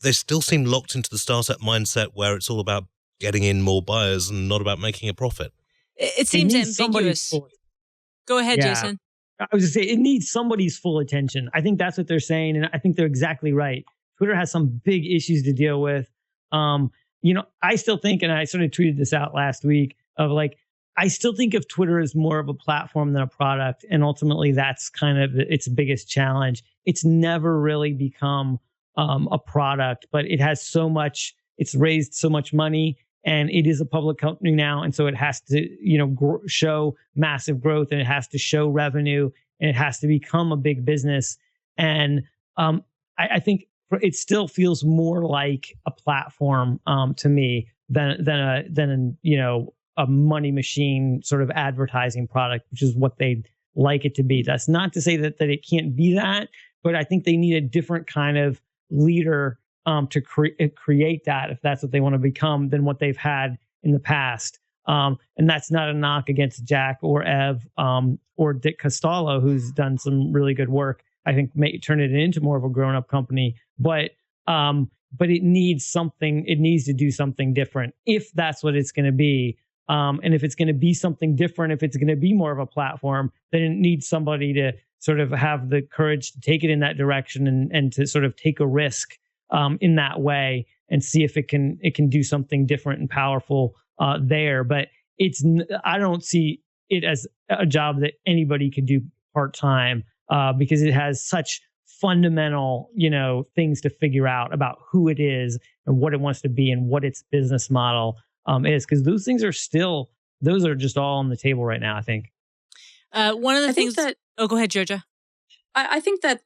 They still seem locked into the startup mindset where it's all about getting in more buyers and not about making a profit. It seems ambiguous. Go ahead, yeah. Jason. I was going to say, it needs somebody's full attention. I think that's what they're saying, and I think they're exactly right. Twitter has some big issues to deal with. I still think, and I sort of tweeted this out last week, I still think of Twitter as more of a platform than a product, and ultimately that's kind of its biggest challenge. It's never really become a product, but it has so much, it's raised so much money, and it is a public company now, and so it has to, show massive growth, and it has to show revenue, and it has to become a big business. And I think it still feels more like a platform to me than a money machine sort of advertising product, which is what they'd like it to be. That's not to say that it can't be that, but I think they need a different kind of leader to create that, if that's what they want to become, than what they've had in the past. And that's not a knock against Jack or Ev or Dick Costolo, who's done some really good work. I think turn it into more of a grown-up company, but it needs something. It needs to do something different if that's what it's going to be. And if it's going to be something different, if it's going to be more of a platform, then it needs somebody to sort of have the courage to take it in that direction and to sort of take a risk in that way and see if it can do something different and powerful there. But I don't see it as a job that anybody could do part-time because it has such fundamental, things to figure out about who it is and what it wants to be and what its business model is, because those things those are just all on the table right now, I think. One of the things that... Oh, go ahead, Georgia. I think that,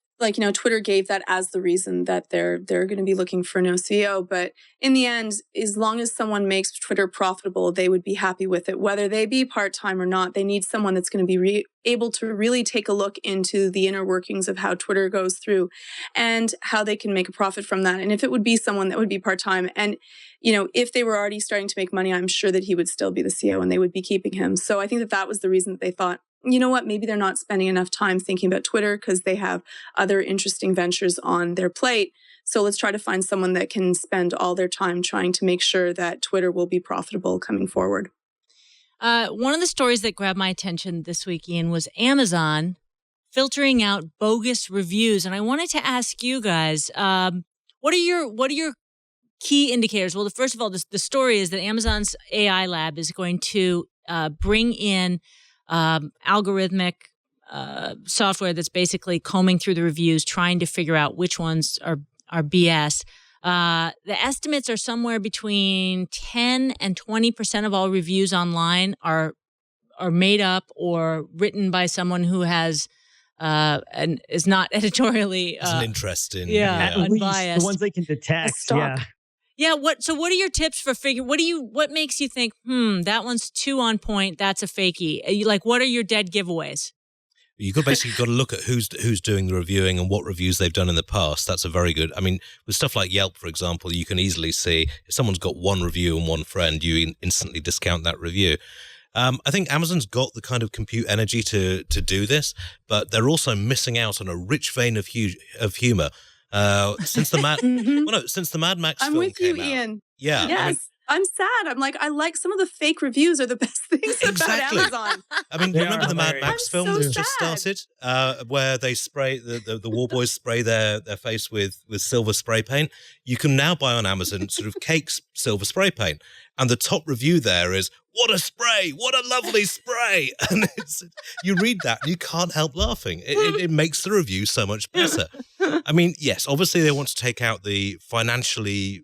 Twitter gave that as the reason that they're going to be looking for no CEO. But in the end, as long as someone makes Twitter profitable, they would be happy with it. Whether they be part-time or not, they need someone that's going to be able to really take a look into the inner workings of how Twitter goes through and how they can make a profit from that. And if it would be someone that would be part-time, and, if they were already starting to make money, I'm sure that he would still be the CEO and they would be keeping him. So I think that was the reason that they thought, you know what, maybe they're not spending enough time thinking about Twitter because they have other interesting ventures on their plate. So let's try to find someone that can spend all their time trying to make sure that Twitter will be profitable coming forward. One of the stories that grabbed my attention this week, Iain, was Amazon filtering out bogus reviews. And I wanted to ask you guys, what are your key indicators? Well, first of all, the story is that Amazon's AI lab is going to bring in algorithmic software that's basically combing through the reviews, trying to figure out which ones are BS. The estimates are somewhere between 10 and 20% of all reviews online are made up or written by someone who has and is not editorially has an interest in unbiased. The ones they can detect. Yeah. What are your tips for what makes you think, that one's too on point, that's a fakie? What are your dead giveaways? You've basically got to look at who's doing the reviewing and what reviews they've done in the past. That's a very good. I mean, with stuff like Yelp, for example, you can easily see if someone's got one review and one friend, you instantly discount that review. I think Amazon's got the kind of compute energy to do this, but they're also missing out on a rich vein of humor. Since the Mad Max I'm film with you, came out. Iain. Yeah. Yes. I'm sad. I'm like, I like some of the fake reviews are the best things about Amazon. I mean, remember the Mad Max film so that just started, where they spray the war boys spray their face with silver spray paint. You can now buy on Amazon sort of Cake's silver spray paint, and the top review there is, "What a spray! What a lovely spray!" And you read that and you can't help laughing. It makes the review so much better. I mean, yes, obviously they want to take out the financially,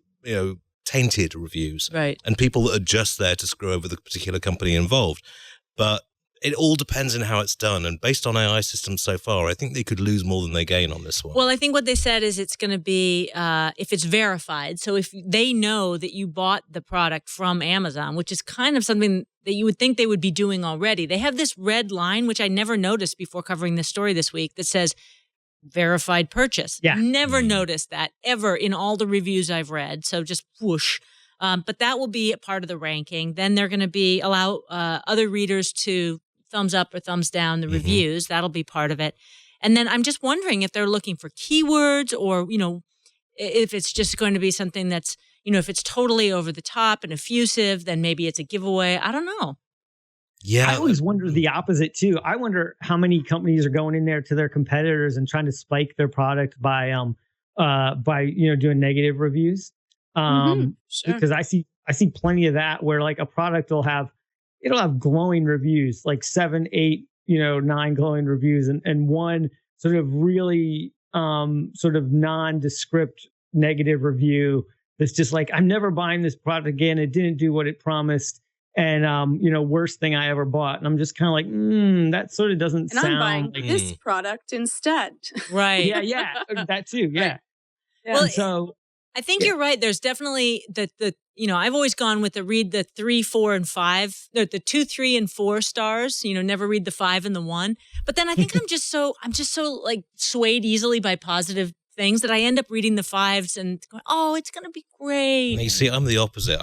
tainted reviews, right, and people that are just there to screw over the particular company involved. But it all depends on how it's done. And based on AI systems so far, I think they could lose more than they gain on this one. Well, I think what they said is it's going to be if it's verified. So if they know that you bought the product from Amazon, which is kind of something that you would think they would be doing already. They have this red line, which I never noticed before covering this story this week, that says verified purchase. Yeah. Never noticed that ever in all the reviews I've read. So just whoosh. But that will be a part of the ranking. Then they're going to allow other readers to thumbs up or thumbs down the reviews. That'll be part of it. And then I'm just wondering if they're looking for keywords or, if it's just going to be something that's, if it's totally over the top and effusive, then maybe it's a giveaway. I don't know. Yeah, I always wonder the opposite too. I wonder how many companies are going in there to their competitors and trying to spike their product by doing negative reviews. Sure. Because I see plenty of that where like a product will have glowing reviews, like 7, 8, 9 glowing reviews, and one sort of really sort of nondescript negative review that's just like, I'm never buying this product again. It didn't do what it promised. And, worst thing I ever bought. And I'm just kind of like, that sort of doesn't sound. I'm buying like this product instead. Right. Yeah. That too. Yeah. Right. Yeah. Well, so I think you're right. There's definitely I've always gone with read the 3, 4, and 5, the 2, 3, and 4 stars, never read the 5 and the 1. But then I think I'm just so like swayed easily by positive things that I end up reading the 5s and going, oh, it's going to be great. You see, I'm the opposite.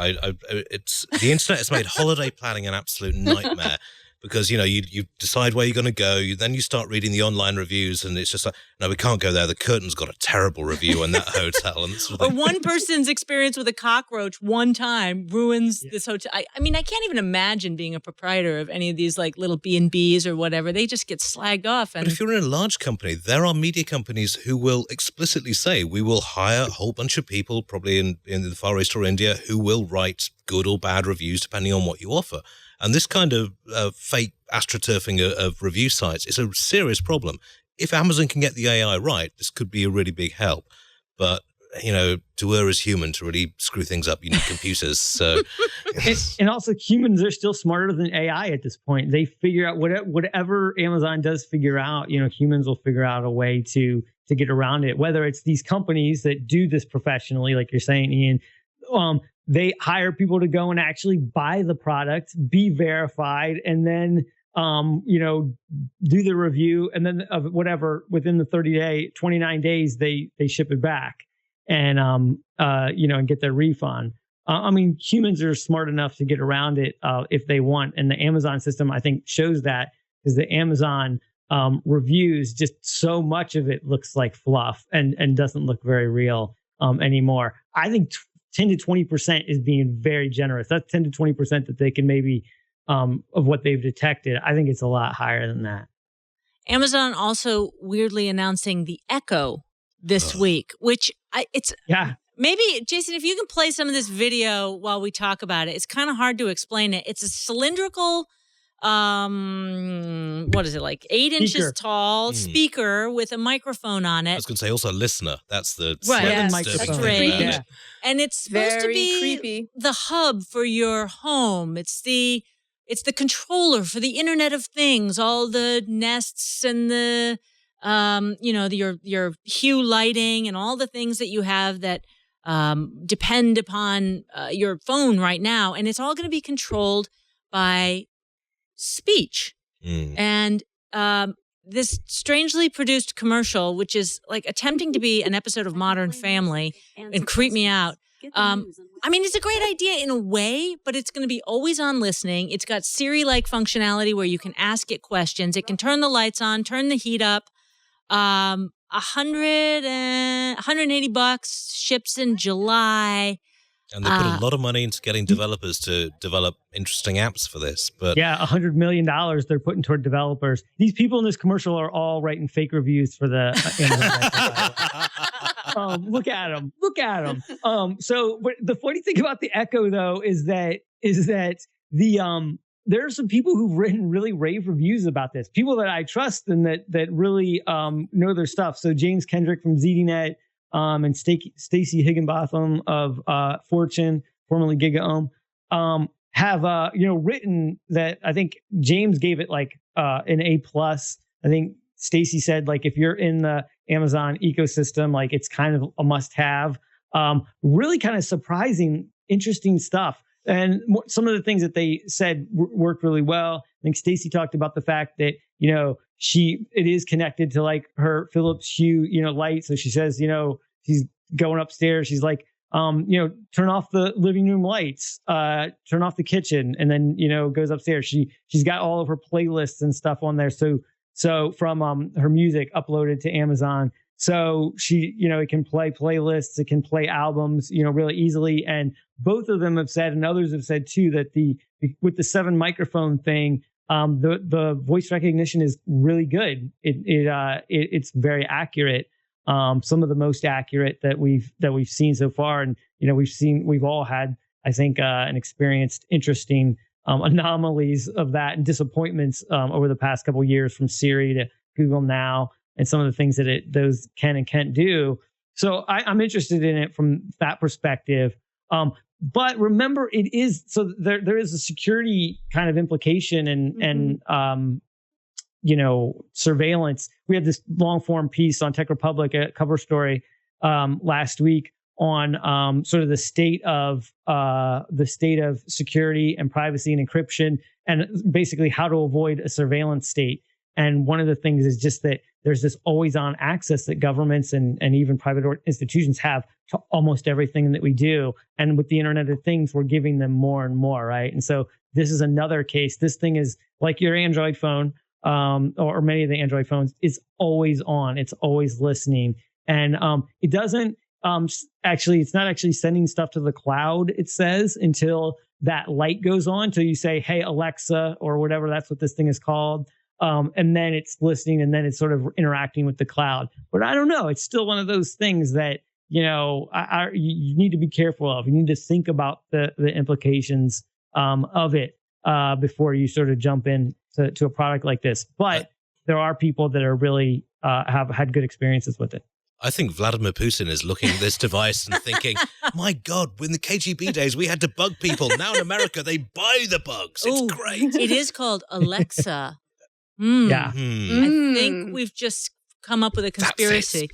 It's the internet has made holiday planning an absolute nightmare. Because, you decide where you're going to go, then you start reading the online reviews, and it's just like, no, we can't go there. The curtain's got a terrible review in that hotel. And or one person's experience with a cockroach one time ruins this hotel. I can't even imagine being a proprietor of any of these like little B&Bs or whatever. They just get slagged off. But if you're in a large company, there are media companies who will explicitly say, we will hire a whole bunch of people, probably in the Far East or India, who will write good or bad reviews depending on what you offer. And this kind of fake astroturfing of review sites is a serious problem. If Amazon can get the AI right, this could be a really big help. But, to err is human. To really screw things up, you need computers. So, and also humans are still smarter than AI at this point. They figure out whatever Amazon does figure out, humans will figure out a way to get around it. Whether it's these companies that do this professionally, like you're saying, Iain, they hire people to go and actually buy the product, be verified, and then, do the review. And then within the 29 days, they ship it back and, and get their refund. Humans are smart enough to get around it if they want. And the Amazon system, I think, shows that, because the Amazon reviews, just so much of it looks like fluff and doesn't look very real anymore. I think 10 to 20% is being very generous. That's 10 to 20% that they can maybe of what they've detected. I think it's a lot higher than that. Amazon also weirdly announcing the Echo this week, which maybe, Jason, if you can play some of this video while we talk about it. It's kind of hard to explain it. It's a cylindrical, what is it, like 8 inches tall speaker with a microphone on it. I was going to say also listener. That's the microphone. Yeah. And it's supposed to be creepy. The hub for your home. It's the controller for the Internet of Things, all the Nests and the your Hue lighting and all the things that you have that depend upon your phone right now, and it's all going to be controlled by speech. And this strangely produced commercial, which is like attempting to be an episode of Modern Family and creep me out. It's a great idea in a way, but it's going to be always on listening. It's got Siri-like functionality where you can ask it questions. It can turn the lights on, turn the heat up. $180, ships in July. And they put a lot of money into getting developers to develop interesting apps for this. But $100 million they're putting toward developers. These people in this commercial are all writing fake reviews for the Amazon. Look at them. So the funny thing about the Echo, though, is that the there are some people who've written really rave reviews about this. People that I trust and that really know their stuff. So James Kendrick from ZDNet. And Stacey Higginbotham of Fortune, formerly GigaOM, have written that. I think James gave it like an A+. I think Stacey said, like, if you're in the Amazon ecosystem, like, it's kind of a must-have. Really kind of surprising, interesting stuff. And some of the things that they said worked really well. I think Stacey talked about the fact that, it is connected to like her Philips Hue, light. So she says, she's going upstairs. She's like, turn off the living room lights, turn off the kitchen, and then, goes upstairs. She's got all of her playlists and stuff on there. So from her music uploaded to Amazon. So she, it can play playlists, it can play albums, really easily. And both of them have said, and others have said too, that with the 7 microphone thing, the voice recognition is really good. It's very accurate. Some of the most accurate that we've seen so far. And, we've all had, I think, and experienced interesting anomalies of that and disappointments over the past couple of years, from Siri to Google Now, and some of the things that those can and can't do. So I'm interested in it from that perspective. But remember, it is so there is a security kind of implication and surveillance. We had this long form piece on Tech Republic, a cover story last week on sort of the state of security and privacy and encryption, and basically how to avoid a surveillance state. And one of the things is just that there's this always on access that governments and even private institutions have to almost everything that we do. And with the Internet of Things, we're giving them more and more, right? And so this is another case. This thing is like your Android phone, or many of the Android phones. It's always on. It's always listening. And it doesn't it's not actually sending stuff to the cloud, it says, until that light goes on, until you say, hey, Alexa, or whatever, that's what this thing is called. And then it's listening, and then it's sort of interacting with the cloud. But I don't know. It's still one of those things that, you need to be careful of. You need to think about the implications of it before you sort of jump in to a product like this. But there are people that are really have had good experiences with it. I think Vladimir Putin is looking at this device and thinking, my God, in the KGB days, we had to bug people. Now in America, they buy the bugs. It's great. It is called Alexa. Yeah. I think we've just come up with a conspiracy.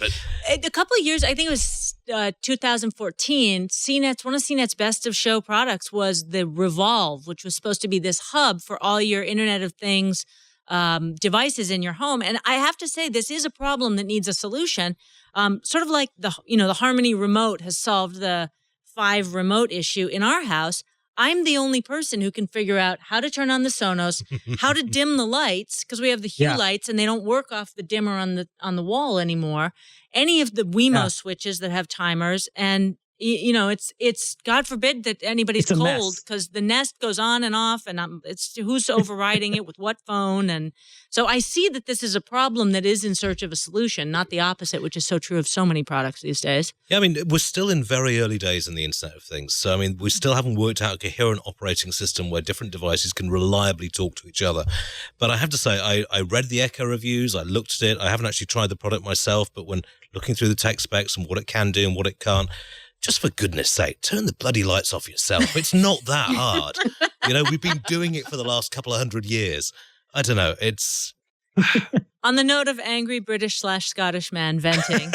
A couple of years, I think it was 2014, CNET's, one of CNET's best of show products was the Revolve, which was supposed to be this hub for all your Internet of Things devices in your home. And I have to say, this is a problem that needs a solution. Sort of like the Harmony remote has solved the 5 remote issue in our house. I'm the only person who can figure out how to turn on the Sonos, how to dim the lights, because we have the Hue lights and they don't work off the dimmer on the wall anymore. Any of the Wemo switches that have timers, and it's God forbid that anybody's cold, because the Nest goes on and off, and it's who's overriding it with what phone. And so I see that this is a problem that is in search of a solution, not the opposite, which is so true of so many products these days. Yeah, I mean, we're still in very early days in the Internet of Things. So, I mean, we still haven't worked out a coherent operating system where different devices can reliably talk to each other. But I have to say, I read the Echo reviews, I looked at it. I haven't actually tried the product myself, but when looking through the tech specs and what it can do and what it can't, just for goodness sake, turn the bloody lights off yourself. It's not that hard. We've been doing it for the last couple of 100 years. I don't know. It's... On the note of angry British/Scottish man venting,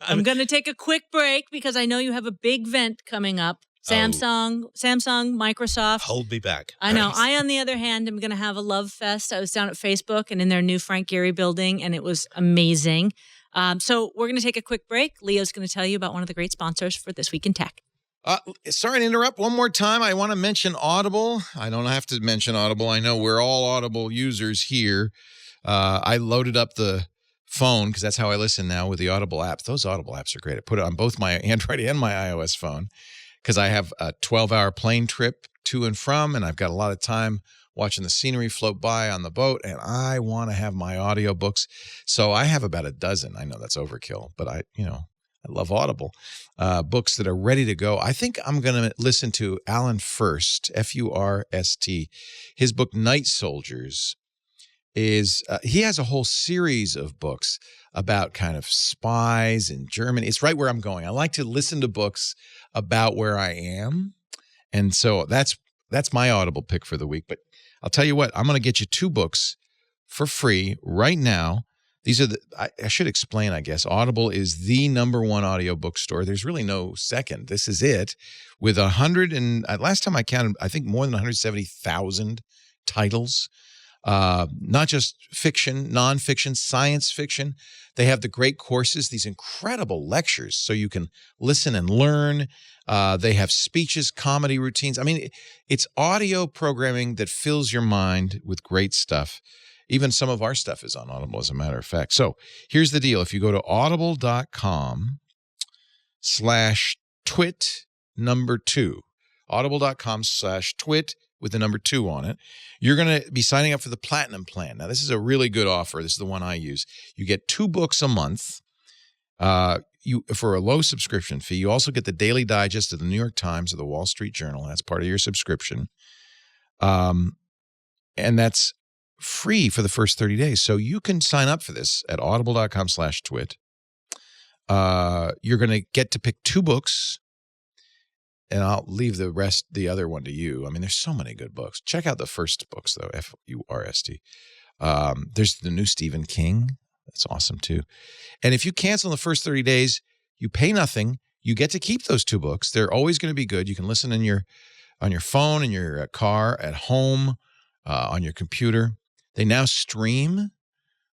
I'm going to take a quick break because I know you have a big vent coming up. Samsung, Microsoft. Hold me back. I know. I, on the other hand, am going to have a love fest. I was down at Facebook and in their new Frank Gehry building, and it was amazing. So we're going to take a quick break. Leo's going to tell you about one of the great sponsors for This Week in Tech. Sorry to interrupt one more time. I want to mention Audible. I don't have to mention Audible. I know we're all Audible users here. I loaded up the phone because that's how I listen now with the Audible apps. Those Audible apps are great. I put it on both my Android and my iOS phone because I have a 12-hour plane trip to and from, and I've got a lot of time watching the scenery float by on the boat, and I want to have my audiobooks. So I have about a dozen. I know that's overkill, but I love Audible. Books that are ready to go. I think I'm going to listen to Alan Furst, F-U-R-S-T. His book, Night Soldiers, is he has a whole series of books about kind of spies in Germany. It's right where I'm going. I like to listen to books about where I am. And so that's my Audible pick for the week. But I'll tell you what, I'm going to get you 2 books for free right now. These are I should explain, I guess. Audible is the #1 audiobook store. There's really no second. This is it. With last time I counted, I think more than 170,000 titles. Not just fiction, nonfiction, science fiction. They have the great courses, these incredible lectures, so you can listen and learn. They have speeches, comedy routines. I mean, it's audio programming that fills your mind with great stuff. Even some of our stuff is on Audible, as a matter of fact. So here's the deal. If you go to audible.com/twit2, audible.com/twit with the number 2 on it, you're going to be signing up for the Platinum plan. Now, this is a really good offer. This is the one I use. You get 2 books a month for a low subscription fee. You also get the daily digest of the New York Times or the Wall Street Journal. That's part of your subscription. And that's free for the first 30 days. So you can sign up for this at audible.com/twit. You're going to get to pick 2 books, and I'll leave the other one to you. I mean, there's so many good books. Check out the first books, though, F-U-R-S-T. There's the new Stephen King. That's awesome, too. And if you cancel in the first 30 days, you pay nothing. You get to keep those 2 books. They're always going to be good. You can listen on your phone, in your car, at home, on your computer. They now stream,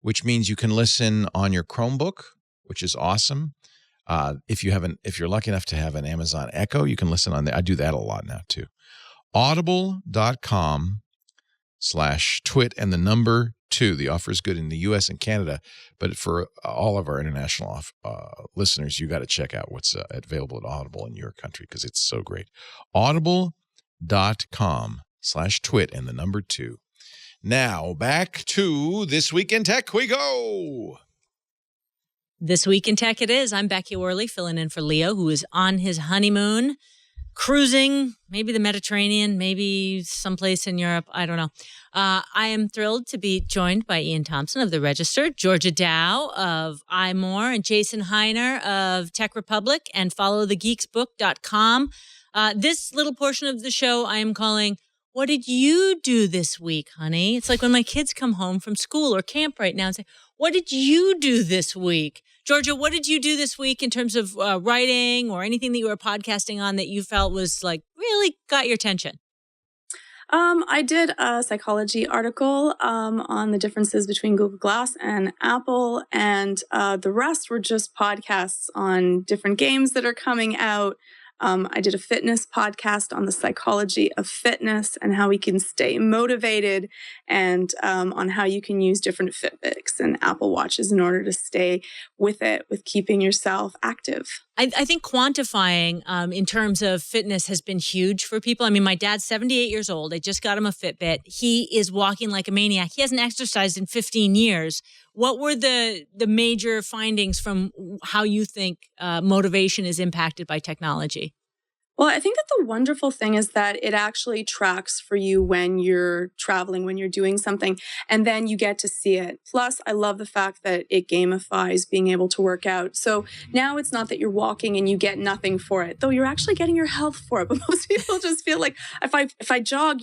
which means you can listen on your Chromebook, which is awesome. If you're lucky enough to have an Amazon Echo, you can listen on there. I do that a lot now too. Audible.com/twit and the number 2. The offer is good in the U.S. and Canada, but for all of our international listeners, you got to check out what's available at Audible in your country because it's so great. Audible.com/twit and the number 2. Now back to This Week in Tech we go. This Week in Tech it is. I'm Becky Worley, filling in for Leo, who is on his honeymoon, cruising, maybe the Mediterranean, maybe someplace in Europe. I don't know. I am thrilled to be joined by Iain Thomson of The Register, Georgia Dow of iMore, and Jason Hiner of Tech Republic and followthegeeksbook.com. This little portion of the show I am calling, What Did You Do This Week, Honey? It's like when my kids come home from school or camp right now and say, what did you do this week? Georgia, what did you do this week in terms of writing or anything that you were podcasting on that you felt was like really got your attention? I did a psychology article on the differences between Google Glass and Apple, and the rest were just podcasts on different games that are coming out. I did a fitness podcast on the psychology of fitness and how we can stay motivated, and on how you can use different Fitbits and Apple Watches in order to stay with keeping yourself active. I think quantifying in terms of fitness has been huge for people. I mean, my dad's 78 years old. I just got him a Fitbit. He is walking like a maniac. He hasn't exercised in 15 years. What were the major findings from how you think motivation is impacted by technology? Well, I think that the wonderful thing is that it actually tracks for you when you're traveling, when you're doing something, and then you get to see it. Plus, I love the fact that it gamifies being able to work out. So now it's not that you're walking and you get nothing for it, though you're actually getting your health for it. But most people just feel like if I jog,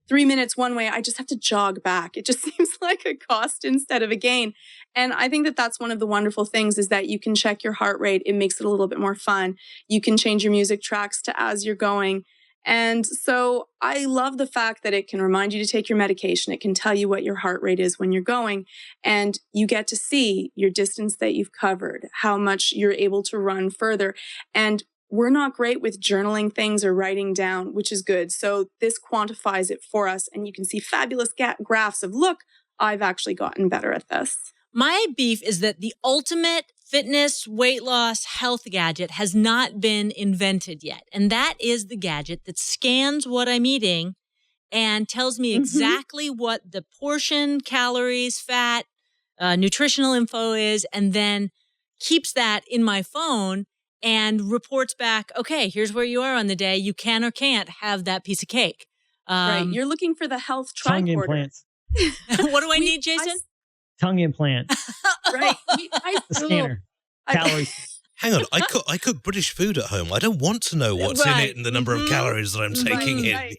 3 minutes one way, I just have to jog back. It just seems like a cost instead of a gain. And I think that that's one of the wonderful things is that you can check your heart rate. It makes it a little bit more fun. You can change your music tracks to as you're going. And so I love the fact that it can remind you to take your medication. It can tell you what your heart rate is when you're going. And you get to see your distance that you've covered, how much you're able to run further. And we're not great with journaling things or writing down, which is good. So this quantifies it for us. And you can see fabulous graphs of, look, I've actually gotten better at this. My beef is that the ultimate fitness, weight loss, health gadget has not been invented yet. And that is the gadget that scans what I'm eating and tells me exactly what the portion, calories, fat, nutritional info is, and then keeps that in my phone and reports back, okay, here's where you are on the day. You can or can't have that piece of cake. Right. You're looking for the health tricorder. Tongue implants. What do I need, Jason? Tongue implant. Right. The scanner. Calories. Hang on, I cook British food at home. I don't want to know what's in it and the number of calories that I'm taking in. Right.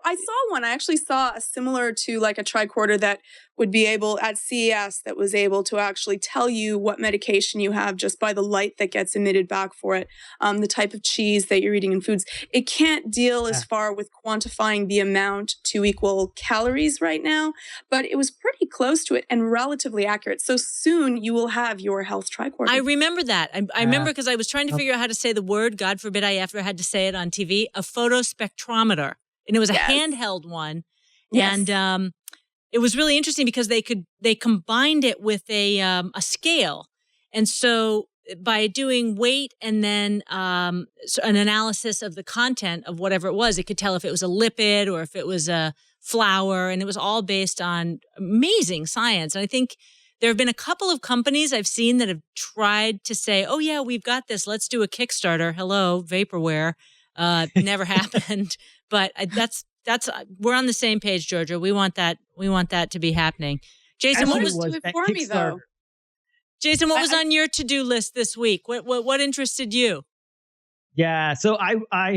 I saw one. I actually saw a similar to like a tricorder that would be able at CES that was able to actually tell you what medication you have just by the light that gets emitted back for it, the type of cheese that you're eating in foods. It can't deal as far with quantifying the amount to equal calories right now, but it was pretty close to it and relatively accurate. So soon you will have your health tricorder. I remember that. I remember because I was trying to figure out how to say the word. God forbid I ever had to say it on TV. A photospectrometer. And it was a handheld one. Yes. And it was really interesting because they combined it with a scale. And so by doing weight and then an analysis of the content of whatever it was, it could tell if it was a lipid or if it was a flour. And it was all based on amazing science. And I think there have been a couple of companies I've seen that have tried to say, oh, yeah, we've got this. Let's do a Kickstarter. Hello, vaporware. Never happened. But that's we're on the same page, Georgia. We want that to be happening. Jason, what was it for me though? Jason, what was on your to-do list this week? What interested you? Yeah. So by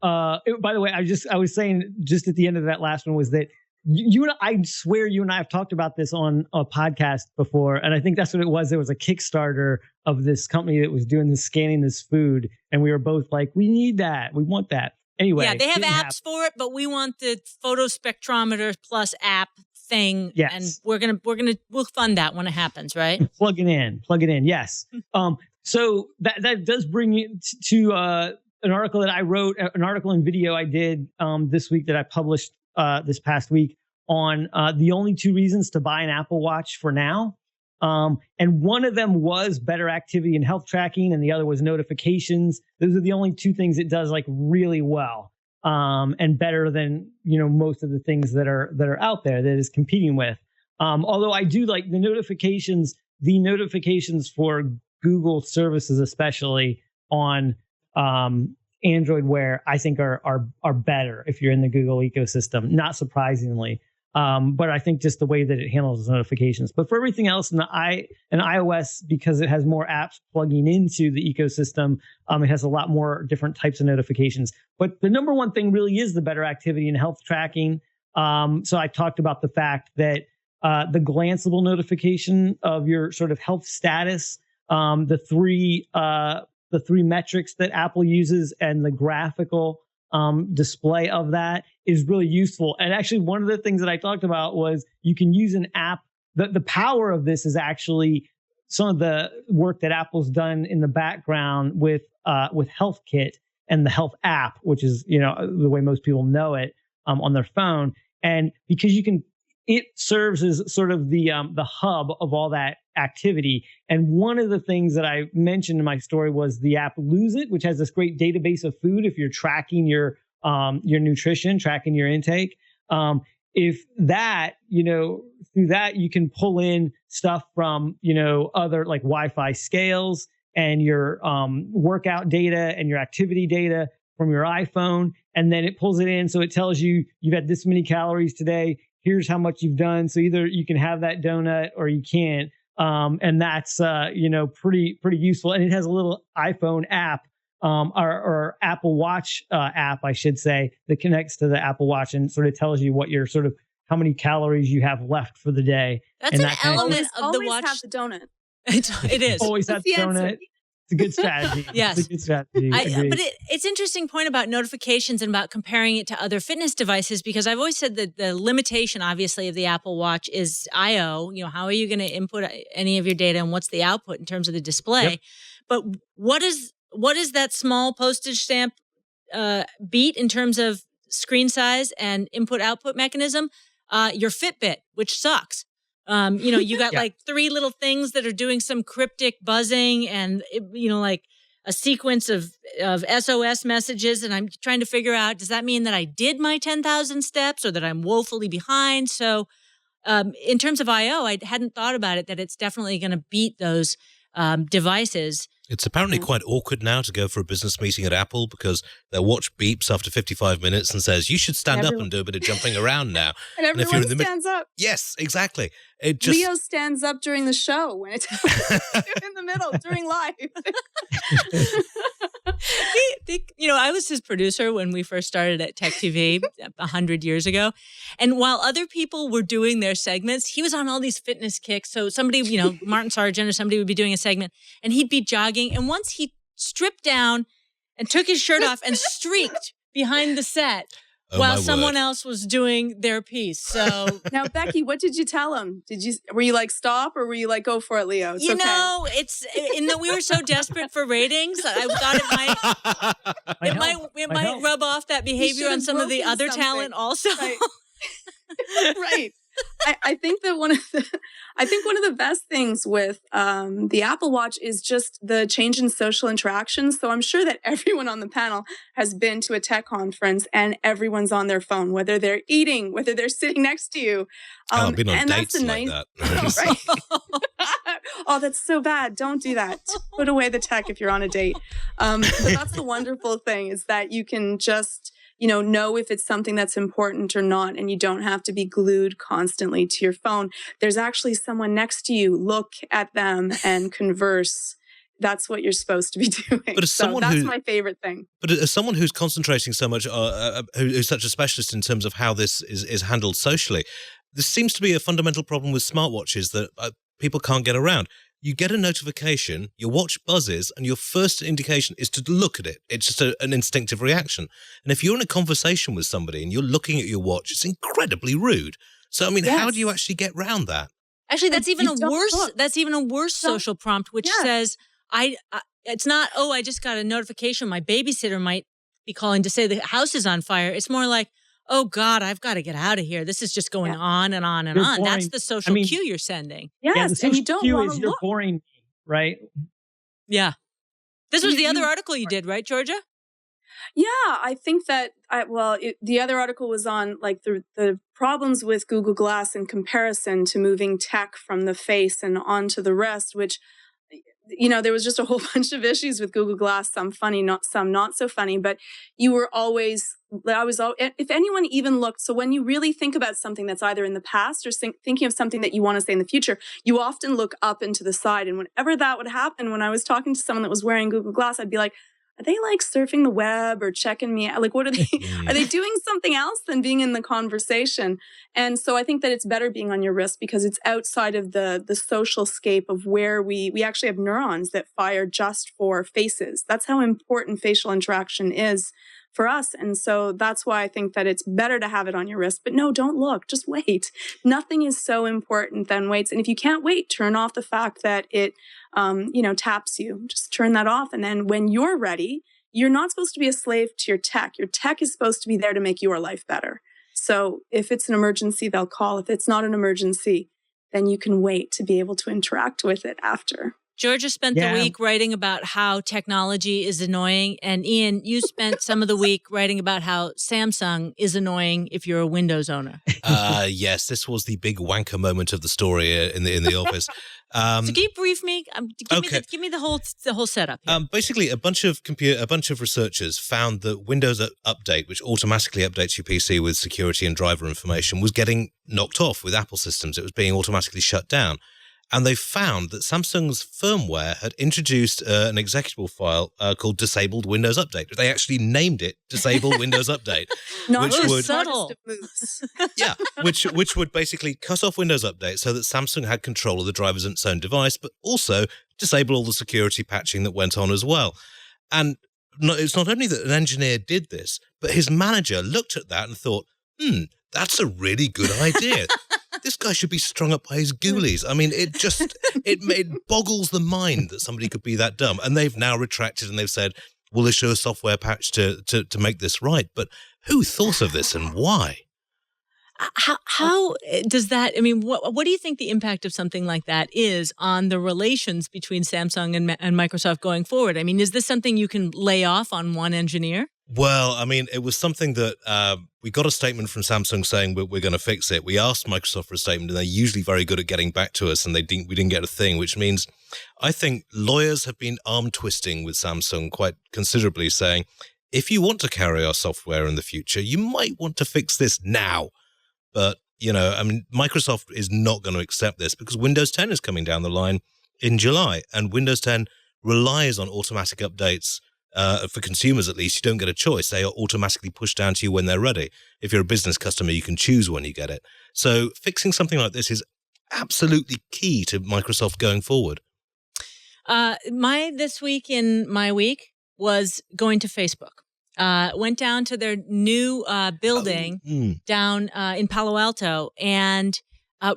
the way, I was saying just at the end of that last one was that you and I swear you and I have talked about this on a podcast before. And I think that's what it was. There was a Kickstarter of this company that was doing this, scanning this food. And we were both like, we need that. We want that. Anyway. Yeah, they have apps for it, but we want the photospectrometer plus app thing. Yes. And we'll fund that when it happens, right? Plug it in. Yes. So that does bring me to an article that I wrote, an article and video I did this week that I published this past week on the only 2 reasons to buy an Apple Watch for now. And one of them was better activity and health tracking, and the other was notifications. Those are the only 2 things it does like really well, and better than, most of the things that are out there that is competing with. Although I do like the notifications for Google services, especially on Android Wear, I think are better if you're in the Google ecosystem, not surprisingly. But I think just the way that it handles notifications. But for everything else in iOS, because it has more apps plugging into the ecosystem, it has a lot more different types of notifications. But the number one thing really is the better activity and health tracking. So I talked about the fact that the glanceable notification of your sort of health status, the three metrics that Apple uses, and the graphical display of that is really useful. And actually, one of the things that I talked about was you can use an app. The power of this is actually some of the work that Apple's done in the background with HealthKit and the Health app, which is the way most people know it on their phone. And because it serves as sort of the hub of all that activity. And one of the things that I mentioned in my story was the app Lose It, which has this great database of food. If you're tracking your nutrition, tracking your intake, if that, through that you can pull in stuff from, other like Wi-Fi scales and your workout data and your activity data from your iPhone. And then it pulls it in. So it tells you you've had this many calories today. Here's how much you've done. So either you can have that donut or you can't. And that's, pretty useful. And it has a little iPhone app, or Apple Watch app, I should say, that connects to the Apple Watch and sort of tells you what your sort of how many calories you have left for the day. That's an element of the watch. Always have the donut. It is. Always have the donut. It's a good strategy. Yes. It's a good strategy. But it's interesting point about notifications and about comparing it to other fitness devices, because I've always said that the limitation, obviously, of the Apple Watch is I/O. How are you going to input any of your data and what's the output in terms of the display? Yep. But what is that small postage stamp beat in terms of screen size and input-output mechanism? Your Fitbit, which sucks. You got like 3 little things that are doing some cryptic buzzing and, like a sequence of SOS messages. And I'm trying to figure out, does that mean that I did my 10,000 steps or that I'm woefully behind? So in terms of I/O, I hadn't thought about it, that it's definitely going to beat those devices. It's apparently quite awkward now to go for a business meeting at Apple because their watch beeps after 55 minutes and says, you should stand up and do a bit of jumping around now. And everyone stands up. Yes, exactly. Leo stands up during the show when it's in the middle, during live. I was his producer when we first started at Tech TV 100 years ago. And while other people were doing their segments, he was on all these fitness kicks. So somebody, Martin Sargent or somebody would be doing a segment and he'd be jogging. And once he stripped down and took his shirt off and streaked behind the set while someone else was doing their piece. So now, Becky, what did you tell him? Were you like, stop, or were you like, go for it, Leo? It's okay. It's in that we were so desperate for ratings. I thought it might rub off that behavior on some of the other talent also. Right. Right. I think that one of the best things with the Apple Watch is just the change in social interactions. So I'm sure that everyone on the panel has been to a tech conference and everyone's on their phone, whether they're eting, whether they're sitting next to you. I've been on dates like that. Right? Oh, that's so bad. Don't do that. Put away the tech if you're on a date. But that's the wonderful thing, is that you can just know if it's something that's important or not, and you don't have to be glued constantly to your phone. There's actually someone next to you. Look at them and converse. That's what you're supposed to be doing. But that's my favorite thing. But as someone who's concentrating so much, who's such a specialist in terms of how this is handled socially, this seems to be a fundamental problem with smartwatches that people can't get around. You get a notification, your watch buzzes, and your first indication is to look at it. It's just an instinctive reaction. And if you're in a conversation with somebody and you're looking at your watch, it's incredibly rude. So, I mean, How do you actually get around that? Actually, that's even a worse. That's even a worse social prompt, which says, it's not, I just got a notification. My babysitter might be calling to say the house is on fire. It's more like, oh God, I've got to get out of here. This is just going on and on and on. Boring. That's the social cue you're sending. Yes, the social and you don't cue want is to you're look. boring me, right? Yeah. This was the other article you did, right, Georgia? Yeah, I think that, the other article was on like the problems with Google Glass in comparison to moving tech from the face and onto the wrist, which, there was just a whole bunch of issues with Google Glass, some funny, some not so funny, but if anyone even looked, so when you really think about something that's either in the past or thinking of something that you want to say in the future, you often look up and to the side. And whenever that would happen, when I was talking to someone that was wearing Google Glass, I'd be like, are they like surfing the web or checking me out? Like, what are they, are they doing something else than being in the conversation? And so I think that it's better being on your wrist because it's outside of the social scape of where we actually have neurons that fire just for faces. That's how important facial interaction is for us. And so that's why I think that it's better to have it on your wrist. But no, don't look, just wait. Nothing is so important than waits. And if you can't wait, turn off the fact that it, taps you. Just turn that off. And then when you're ready, you're not supposed to be a slave to your tech. Your tech is supposed to be there to make your life better. So if it's an emergency, they'll call. If it's not an emergency, then you can wait to be able to interact with it after. Georgia spent the week writing about how technology is annoying. And Iain, you spent some of the week writing about how Samsung is annoying if you're a Windows owner. Yes, this was the big wanker moment of the story in the office. So can you brief me? Give me the whole setup. Basically, a bunch of researchers found that Windows Update, which automatically updates your PC with security and driver information, was getting knocked off with Apple systems. It was being automatically shut down. And they found that Samsung's firmware had introduced an executable file called Disabled Windows Update. They actually named it Disabled Windows Update. Subtle. Yeah, which would basically cut off Windows Update so that Samsung had control of the driver's own device, but also disable all the security patching that went on as well. And it's not only that an engineer did this, but his manager looked at that and thought, that's a really good idea. This guy should be strung up by his ghoulies. I mean, it boggles the mind that somebody could be that dumb. And they've now retracted and they've said, we'll issue a software patch to make this right. But who thought of this and why? How does that, what do you think the impact of something like that is on the relations between Samsung and Microsoft going forward? I mean, is this something you can lay off on one engineer? Well, I mean, it was something that we got a statement from Samsung saying we're going to fix it. We asked Microsoft for a statement, and they're usually very good at getting back to us, and we didn't get a thing, which means I think lawyers have been arm twisting with Samsung quite considerably, saying, if you want to carry our software in the future, you might want to fix this now. But, Microsoft is not going to accept this because Windows 10 is coming down the line in July, and Windows 10 relies on automatic updates. For consumers, at least, you don't get a choice. They are automatically pushed down to you when they're ready. If you're a business customer, you can choose when you get it. So fixing something like this is absolutely key to Microsoft going forward. This week in my week was going to Facebook. Went down to their new building down in Palo Alto, and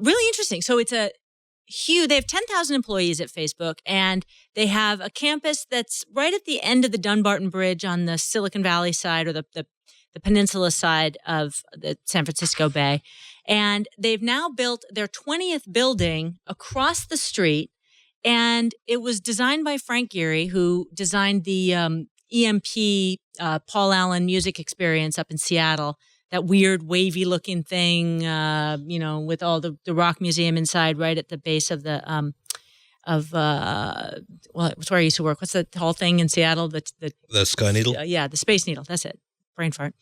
really interesting. So it's they have 10,000 employees at Facebook, and they have a campus that's right at the end of the Dunbarton Bridge on the Silicon Valley side or the peninsula side of the San Francisco Bay. And they've now built their 20th building across the street, and it was designed by Frank Gehry, who designed the EMP Paul Allen music experience up in Seattle. That weird wavy looking thing, with all the rock museum inside, right at the base of the it's where I used to work. What's the tall thing in Seattle? The Sky Needle. The Space Needle. That's it. brain fart.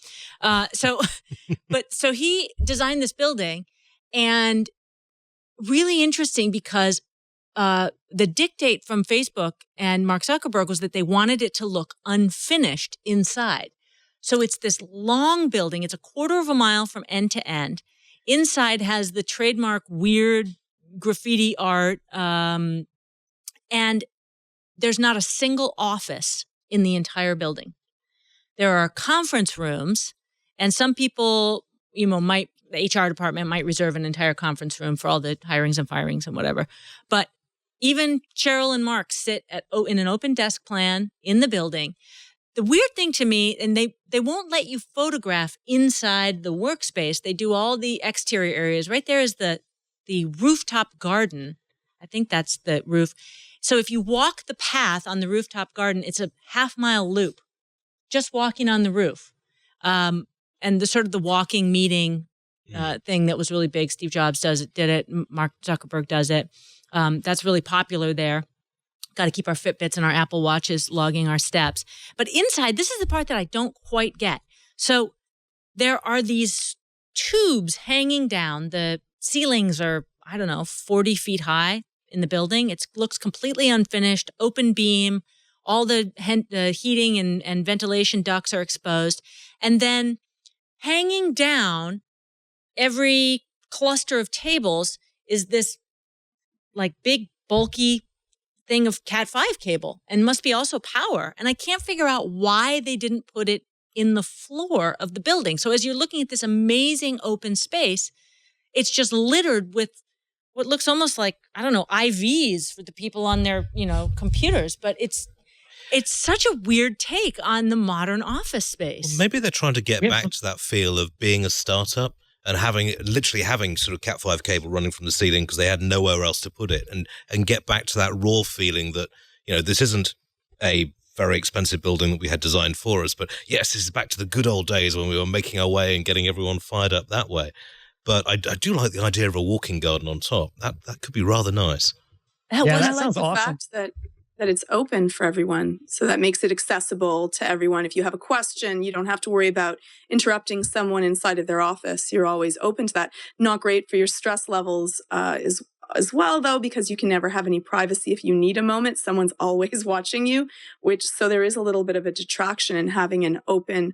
So he designed this building, and really interesting because the dictate from Facebook and Mark Zuckerberg was that they wanted it to look unfinished inside. So it's this long building. It's a quarter of a mile from end to end. Inside has the trademark weird graffiti art, and there's not a single office in the entire building. There are conference rooms, and some people, the HR department might reserve an entire conference room for all the hirings and firings and whatever. But even Cheryl and Mark sit in an open desk plan in the building. The weird thing to me, and they won't let you photograph inside the workspace. They do all the exterior areas. Right there is the rooftop garden. I think that's the roof. So if you walk the path on the rooftop garden, it's a half-mile loop, just walking on the roof. And the sort of the walking meeting thing that was really big. Steve Jobs did it. Mark Zuckerberg does it. That's really popular there. Got to keep our Fitbits and our Apple Watches logging our steps. But inside, this is the part that I don't quite get. So there are these tubes hanging down. The ceilings are, 40 feet high in the building. It looks completely unfinished, open beam. All the heating and ventilation ducts are exposed. And then hanging down every cluster of tables is this like big, bulky thing of Cat5 cable, and must be also power. And I can't figure out why they didn't put it in the floor of the building. So as you're looking at this amazing open space, it's just littered with what looks almost like, IVs for the people on their, computers. But it's such a weird take on the modern office space. Well, maybe they're trying to get back to that feel of being a startup and literally having sort of Cat5 cable running from the ceiling because they had nowhere else to put it, and get back to that raw feeling that, this isn't a very expensive building that we had designed for us, but yes, this is back to the good old days when we were making our way and getting everyone fired up that way. But I do like the idea of a walking garden on top. That could be rather nice. Yeah, that sounds awesome. Fact that it's open for everyone. So that makes it accessible to everyone. If you have a question, you don't have to worry about interrupting someone inside of their office. You're always open to that. Not great for your stress levels as well, though, because you can never have any privacy. If you need a moment, someone's always watching you, so there is a little bit of a detraction in having an open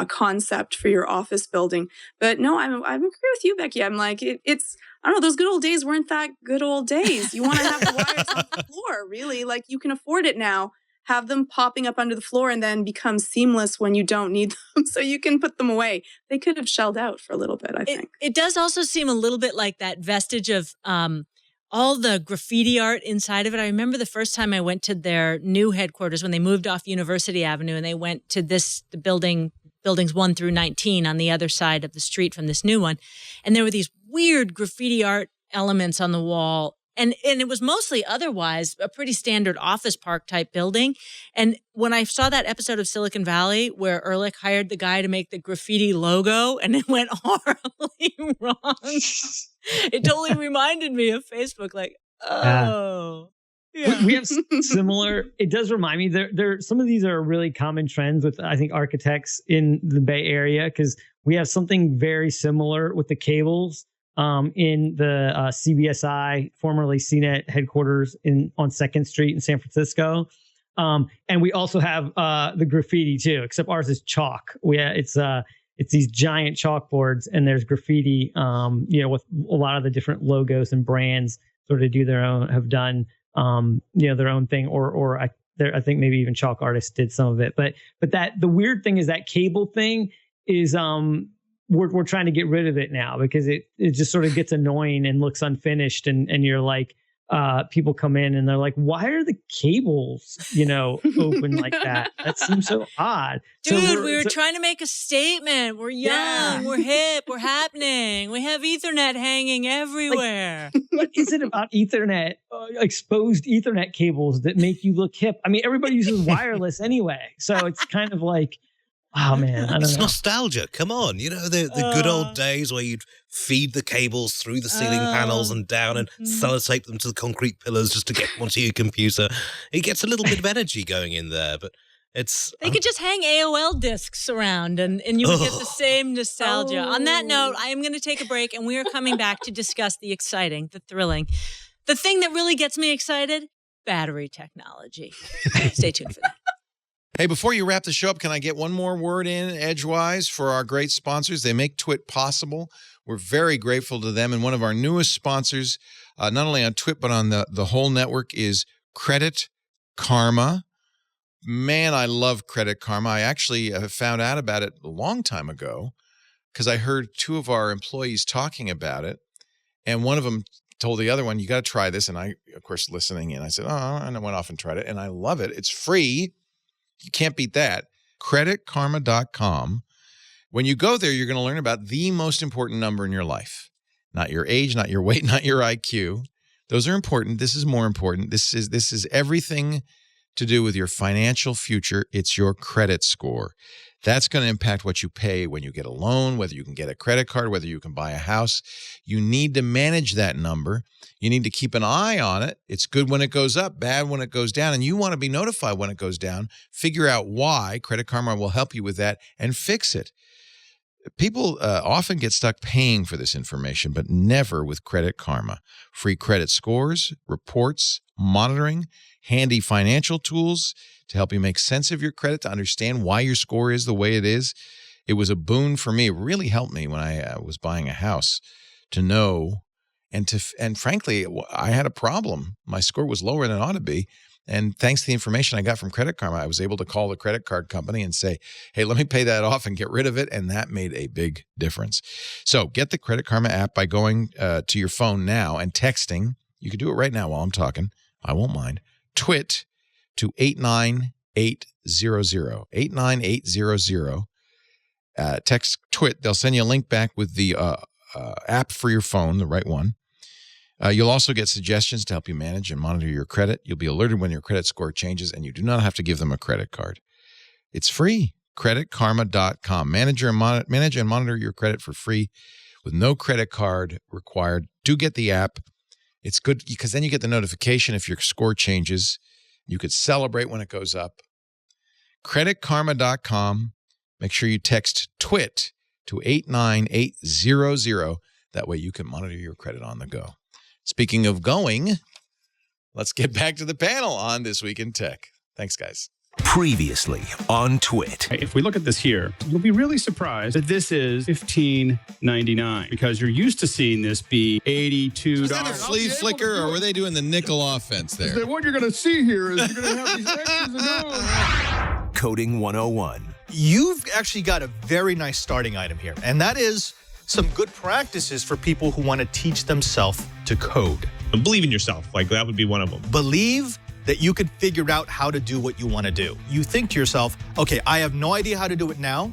concept for your office building. But no, I agree with you, Becky. I'm like, it's, those good old days weren't that good old days. You want to have the wires on the floor, really. Like, you can afford it now. Have them popping up under the floor and then become seamless when you don't need them, so you can put them away. They could have shelled out for a little bit, I think. It does also seem a little bit like that vestige of all the graffiti art inside of it. I remember the first time I went to their new headquarters when they moved off University Avenue, and they went to the buildings 1 through 19 on the other side of the street from this new one. And there were these weird graffiti art elements on the wall. And it was mostly otherwise a pretty standard office park type building. And when I saw that episode of Silicon Valley where Ehrlich hired the guy to make the graffiti logo and it went horribly wrong, it totally reminded me of Facebook. Like, oh. Yeah. We have similar. It does remind me. There. Some of these are really common trends with, I think, architects in the Bay Area, because we have something very similar with the cables in the CBSI, formerly CNET headquarters on 2nd Street in San Francisco, and we also have the graffiti too. Except ours is chalk. It's these giant chalkboards, and there's graffiti. With a lot of the different logos and brands sort of have done. Their own thing, or I think maybe even chalk artists did some of it. But that the weird thing is that cable thing is we're trying to get rid of it now because it just sort of gets annoying and looks unfinished, and you're like, people come in and they're like, why are the cables open like that? That seems so odd. Dude, we were trying to make a statement. We're young, we're hip, we're happening. We have Ethernet hanging everywhere. What is it about Ethernet, exposed Ethernet cables that make you look hip? I mean, everybody uses wireless anyway. So it's kind of like, oh man, I don't know. It's nostalgia. Come on, the good old days where you'd feed the cables through the ceiling panels and down and sellotape them to the concrete pillars just to get onto your computer. It gets a little bit of energy going in there, but They could just hang AOL discs around and you would get the same nostalgia. On that note, I am going to take a break and we are coming back to discuss the exciting, the thrilling, the thing that really gets me excited, battery technology. Stay tuned for that. Hey, before you wrap the show up, can I get one more word in edgewise for our great sponsors? They make Twit possible. We're very grateful to them. And one of our newest sponsors, not only on Twit, but on the whole network, is Credit Karma. Man, I love Credit Karma. I actually found out about it a long time ago because I heard two of our employees talking about it. And one of them told the other one, you got to try this. And I, of course, listening in, I said, and I went off and tried it. And I love it. It's free. You can't beat that. CreditKarma.com. When you go there, you're going to learn about the most important number in your life. Not your age, not your weight, not your IQ. Those are important. This is more important. This is everything to do with your financial future. It's your credit score. That's going to impact what you pay when you get a loan, whether you can get a credit card, whether you can buy a house. You need to manage that number. You need to keep an eye on it. It's good when it goes up, bad when it goes down, and you want to be notified when it goes down. Figure out why. Credit Karma will help you with that and fix it. People often get stuck paying for this information, but never with Credit Karma. Free credit scores, reports, monitoring, handy financial tools to help you make sense of your credit, to understand why your score is the way it is. It was a boon for me. It really helped me when I was buying a house to know, and frankly, I had a problem. My score was lower than it ought to be. And thanks to the information I got from Credit Karma, I was able to call the credit card company and say, hey, let me pay that off and get rid of it. And that made a big difference. So get the Credit Karma app by going to your phone now and texting. You can do it right now while I'm talking. I won't mind. Twit to 89800. 89800. Text Twit. They'll send you a link back with the app for your phone, the right one. You'll also get suggestions to help you manage and monitor your credit. You'll be alerted when your credit score changes, and you do not have to give them a credit card. It's free. CreditKarma.com. Manage and monitor your credit for free with no credit card required. Do get the app. It's good because then you get the notification if your score changes. You could celebrate when it goes up. CreditKarma.com. Make sure you text TWIT to 89800. That way you can monitor your credit on the go. Speaking of going, let's get back to the panel on This Week in Tech. Thanks, guys. Previously on Twit. If we look at this here, you'll be really surprised that this is $15.99 because you're used to seeing this be $82. Was that a flea flicker, or were they doing the nickel offense there? What you're going to see here is you're going to have these extras and Coding 101. You've actually got a very nice starting item here, and that is some good practices for people who want to teach themselves to code. Believe in yourself. Like, that would be one of them. Believe that you can figure out how to do what you want to do. You think to yourself, okay, I have no idea how to do it now,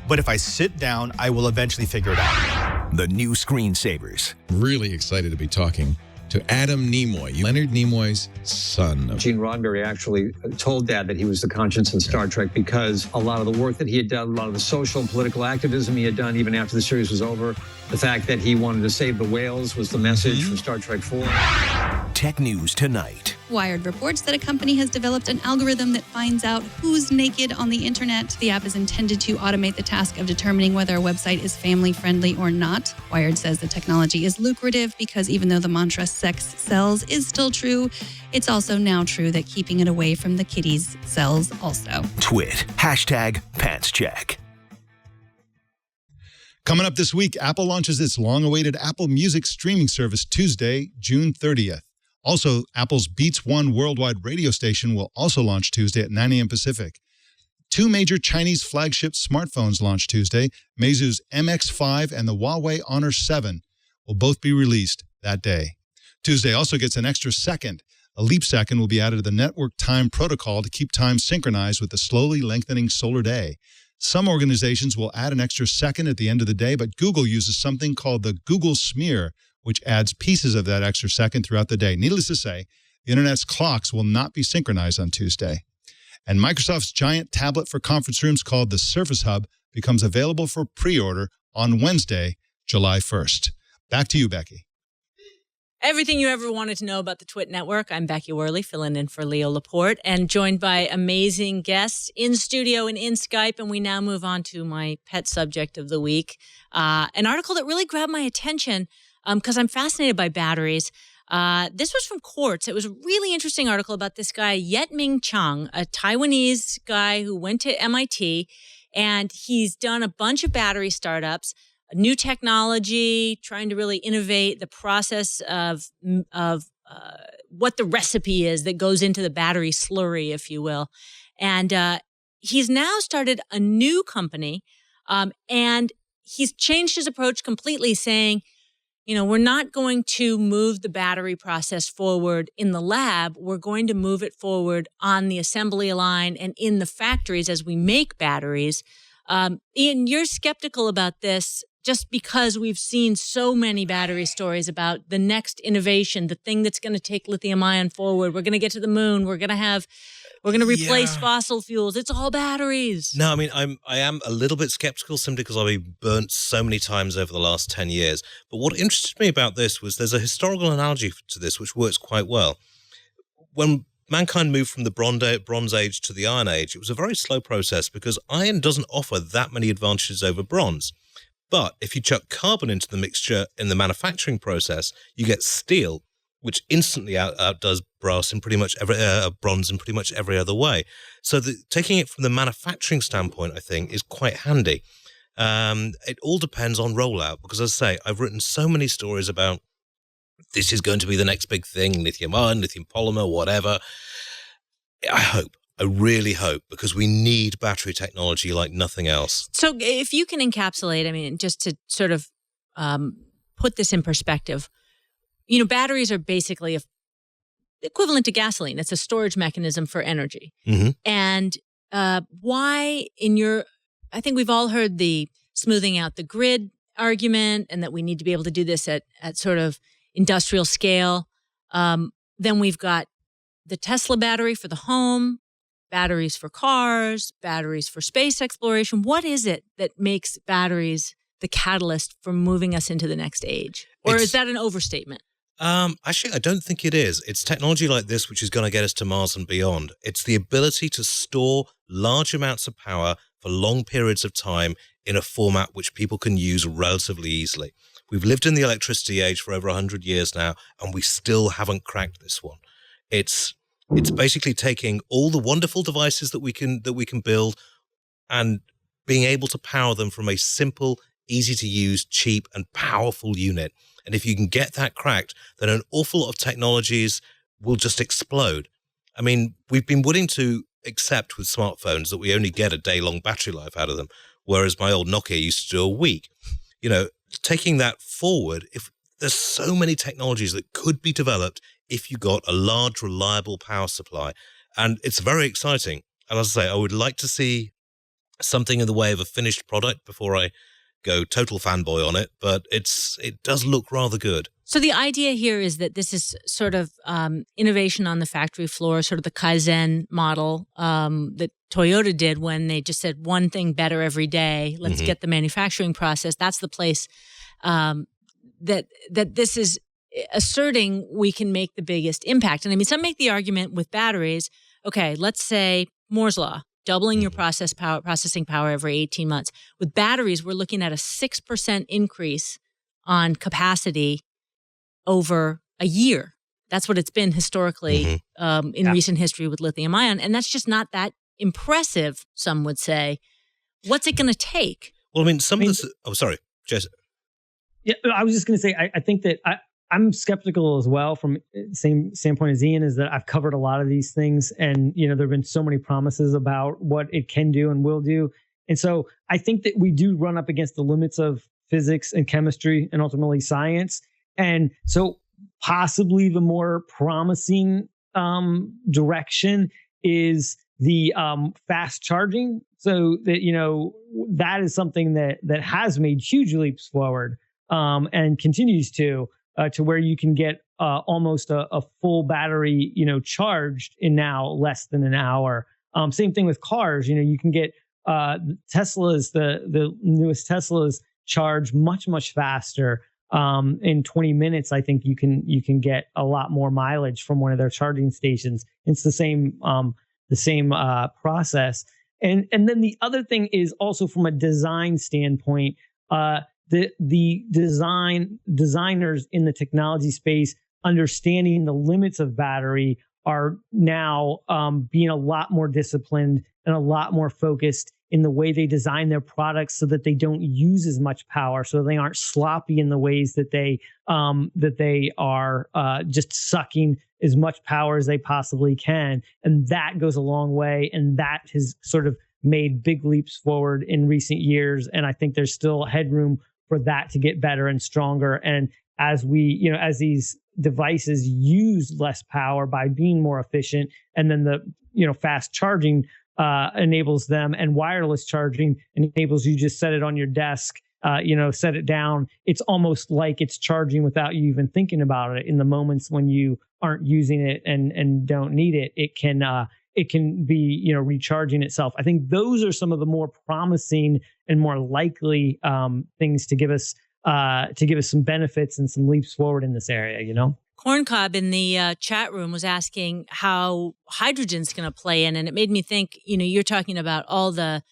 but if I sit down, I will eventually figure it out. The new screensavers. Really excited to be talking to Adam Nimoy, Leonard Nimoy's son. Gene Roddenberry actually told Dad that he was the conscience in Star Trek because a lot of the work that he had done, a lot of the social and political activism he had done even after the series was over, the fact that he wanted to save the whales was the message from Star Trek 4. Tech news tonight. Wired reports that a company has developed an algorithm that finds out who's naked on the internet. The app is intended to automate the task of determining whether a website is family-friendly or not. Wired says the technology is lucrative because even though the mantra sex sells is still true, it's also now true that keeping it away from the kiddies sells also. Twit. #PantsCheck. Coming up this week, Apple launches its long-awaited Apple Music streaming service Tuesday, June 30th. Also, Apple's Beats One worldwide radio station will also launch Tuesday at 9 a.m. Pacific. Two major Chinese flagship smartphones launch Tuesday. Meizu's MX5 and the Huawei Honor 7 will both be released that day. Tuesday also gets an extra second. A leap second will be added to the network time protocol to keep time synchronized with the slowly lengthening solar day. Some organizations will add an extra second at the end of the day, but Google uses something called the Google Smear, which adds pieces of that extra second throughout the day. Needless to say, the Internet's clocks will not be synchronized on Tuesday. And Microsoft's giant tablet for conference rooms called the Surface Hub becomes available for pre-order on Wednesday, July 1st. Back to you, Becky. Everything you ever wanted to know about the Twit Network. I'm Becky Worley, filling in for Leo Laporte, and joined by amazing guests in studio and in Skype. And we now move on to my pet subject of the week, an article that really grabbed my attention because I'm fascinated by batteries. This was from Quartz. It was a really interesting article about this guy, Yet-Ming Chang, a Taiwanese guy who went to MIT, and he's done a bunch of battery startups. New technology, trying to really innovate the process of what the recipe is that goes into the battery slurry, if you will. And he's now started a new company, and he's changed his approach completely, saying, we're not going to move the battery process forward in the lab. We're going to move it forward on the assembly line and in the factories as we make batteries. Iain, you're skeptical about this just because we've seen so many battery stories about the next innovation, the thing that's going to take lithium ion forward. We're going to get to the moon. We're going to replace fossil fuels. It's all batteries. No, I mean, I am a little bit skeptical simply because I've been burnt so many times over the last 10 years. But what interested me about this was there's a historical analogy to this which works quite well. When mankind moved from the Bronze Age to the Iron Age, it was a very slow process because iron doesn't offer that many advantages over bronze. But if you chuck carbon into the mixture in the manufacturing process, you get steel, which instantly outdoes bronze in pretty much every other way. So taking it from the manufacturing standpoint, I think, is quite handy. It all depends on rollout because, as I say, I've written so many stories about this is going to be the next big thing, lithium ion, lithium polymer, whatever. I really hope, because we need battery technology like nothing else. So if you can encapsulate, just to sort of put this in perspective, batteries are basically equivalent to gasoline. It's a storage mechanism for energy. Mm-hmm. And why I think we've all heard the smoothing out the grid argument and that we need to be able to do this at sort of industrial scale. Then we've got the Tesla battery for the home, batteries for cars, batteries for space exploration. What is it that makes batteries the catalyst for moving us into the next age? Or is that an overstatement? Actually, I don't think it is. It's technology like this which is going to get us to Mars and beyond. It's the ability to store large amounts of power for long periods of time in a format which people can use relatively easily. We've lived in the electricity age for over 100 years now, and we still haven't cracked this one. It's basically taking all the wonderful devices that we can build and being able to power them from a simple, easy to use, cheap and powerful unit. And if you can get that cracked, then an awful lot of technologies will just explode. I mean, we've been willing to accept with smartphones that we only get a day-long battery life out of them, whereas my old Nokia used to do a week. Taking that forward, if there's so many technologies that could be developed if you got a large, reliable power supply. And it's very exciting. And as I say, I would like to see something in the way of a finished product before I go total fanboy on it, but it does look rather good. So the idea here is that this is sort of innovation on the factory floor, sort of the Kaizen model that Toyota did when they just said one thing better every day. Let's get the manufacturing process. That's the place that this is asserting we can make the biggest impact. And some make the argument with batteries, okay, let's say Moore's Law, doubling your processing power every 18 months. With batteries, we're looking at a 6% increase on capacity over a year. That's what it's been historically in recent history with lithium ion. And that's just not that impressive, some would say. What's it going to take? Well, sorry, Jess. Yeah, I was just going to say, I think that I'm skeptical as well from the same standpoint as Iain, is that I've covered a lot of these things and, there have been so many promises about what it can do and will do. And so I think that we do run up against the limits of physics and chemistry and ultimately science. And so possibly the more promising direction is the fast charging. So that, that is something that has made huge leaps forward and continues to where you can get almost a full battery, charged in now less than an hour. Same thing with cars. You can get Teslas, the newest Teslas charge much, much faster. in 20 minutes, I think you can get a lot more mileage from one of their charging stations. It's the same process. And then the other thing is also from a design standpoint, the designers in the technology space understanding the limits of battery are now being a lot more disciplined and a lot more focused in the way they design their products so that they don't use as much power, so they aren't sloppy in the ways that they are just sucking as much power as they possibly can. And that goes a long way. And that has sort of made big leaps forward in recent years. And I think there's still headroom for that to get better and stronger. And as as these devices use less power by being more efficient, and then the fast charging enables them, and wireless charging enables you just set it on your desk, set it down. It's almost like it's charging without you even thinking about it. In the moments when you aren't using it and don't need it, it can be recharging itself. I think those are some of the more promising and more likely things to give us some benefits and some leaps forward in this area. Corncob in the chat room was asking how hydrogen's going to play in, and it made me think. You're talking about all the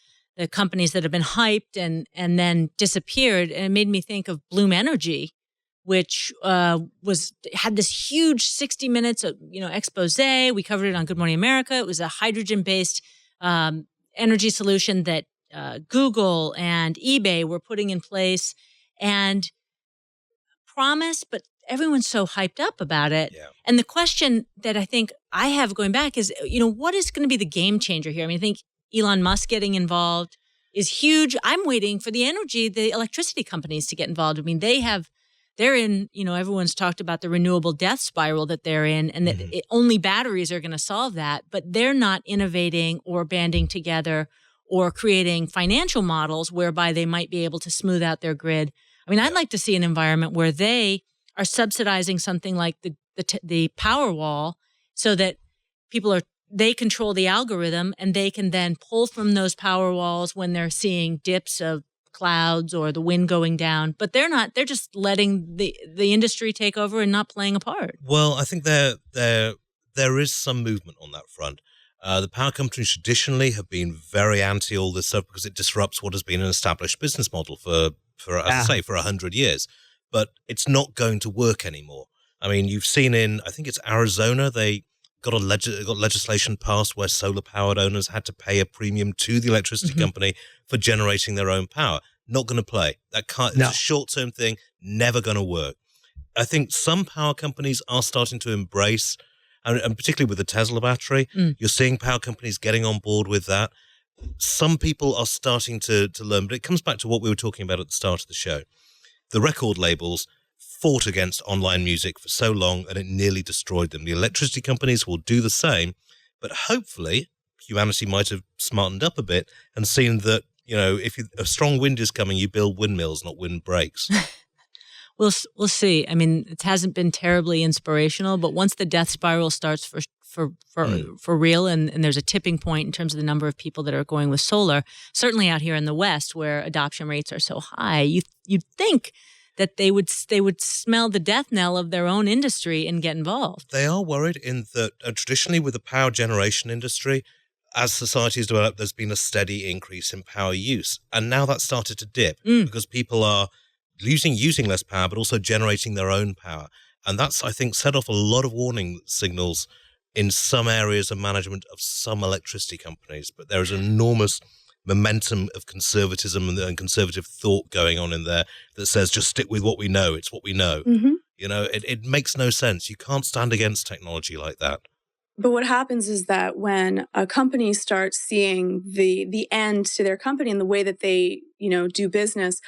companies that have been hyped and then disappeared, and it made me think of Bloom Energy, which had this huge 60 minutes of expose. We covered it on Good Morning America. It was a hydrogen-based energy solution that Google and eBay were putting in place and promised, but everyone's so hyped up about it. Yeah. And the question that I think I have going back is, what is going to be the game changer here? I think Elon Musk getting involved is huge. I'm waiting for the electricity companies to get involved. They're in, everyone's talked about the renewable death spiral that they're in, and that only batteries are going to solve that, but they're not innovating or banding together or creating financial models whereby they might be able to smooth out their grid. I'd like to see an environment where they are subsidizing something like the power wall, so that they control the algorithm, and they can then pull from those power walls when they're seeing dips of clouds or the wind going down. But they're not. They're just letting the industry take over and not playing a part. Well, I think there is some movement on that front. The power companies traditionally have been very anti all this stuff because it disrupts what has been an established business model for 100 years. But it's not going to work anymore. You've seen I think it's Arizona, they got legislation passed where solar-powered owners had to pay a premium to the electricity company for generating their own power. Not going to play. It's a short-term thing, never going to work. I think some power companies are starting to embrace, and particularly with the Tesla battery, you're seeing power companies getting on board with that. Some people are starting to learn, but it comes back to what we were talking about at the start of the show. The record labels fought against online music for so long, and it nearly destroyed them. The electricity companies will do the same, but hopefully humanity might have smartened up a bit and seen that, if a strong wind is coming, you build windmills, not windbreaks. We'll see. It hasn't been terribly inspirational, but once the death spiral starts for real, and there's a tipping point in terms of the number of people that are going with solar, certainly out here in the West where adoption rates are so high, you'd think that they would smell the death knell of their own industry and get involved. They are worried in that traditionally with the power generation industry, as society has developed, there's been a steady increase in power use. And now that's started to dip because people are using less power, but also generating their own power. And that's, I think, set off a lot of warning signals in some areas of management of some electricity companies. But there is enormous momentum of conservatism and conservative thought going on in there that says just stick with what we know. It's what we know. It makes no sense. You can't stand against technology like that. But what happens is that when a company starts seeing the end to their company and the way that they, do business,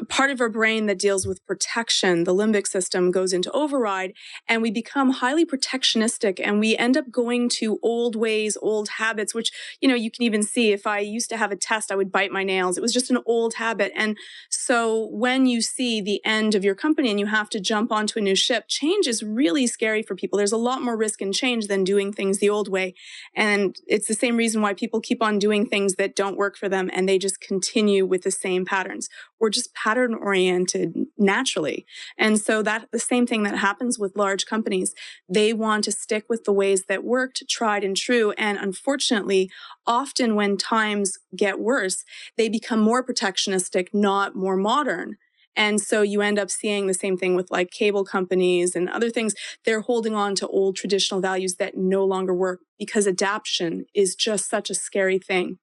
part of our brain that deals with protection, the limbic system, goes into override, and we become highly protectionistic, and we end up going to old ways, old habits, which, you can even see. If I used to have a test, I would bite my nails. It was just an old habit. And so when you see the end of your company and you have to jump onto a new ship, change is really scary for people. There's a lot more risk in change than doing things the old way. And it's the same reason why people keep on doing things that don't work for them, and they just continue with the same patterns. We're just pattern oriented naturally. And so that the same thing that happens with large companies, they want to stick with the ways that worked, tried and true. And unfortunately, often when times get worse, they become more protectionistic, not more modern. And so you end up seeing the same thing with like cable companies and other things. They're holding on to old traditional values that no longer work because adaptation is just such a scary thing.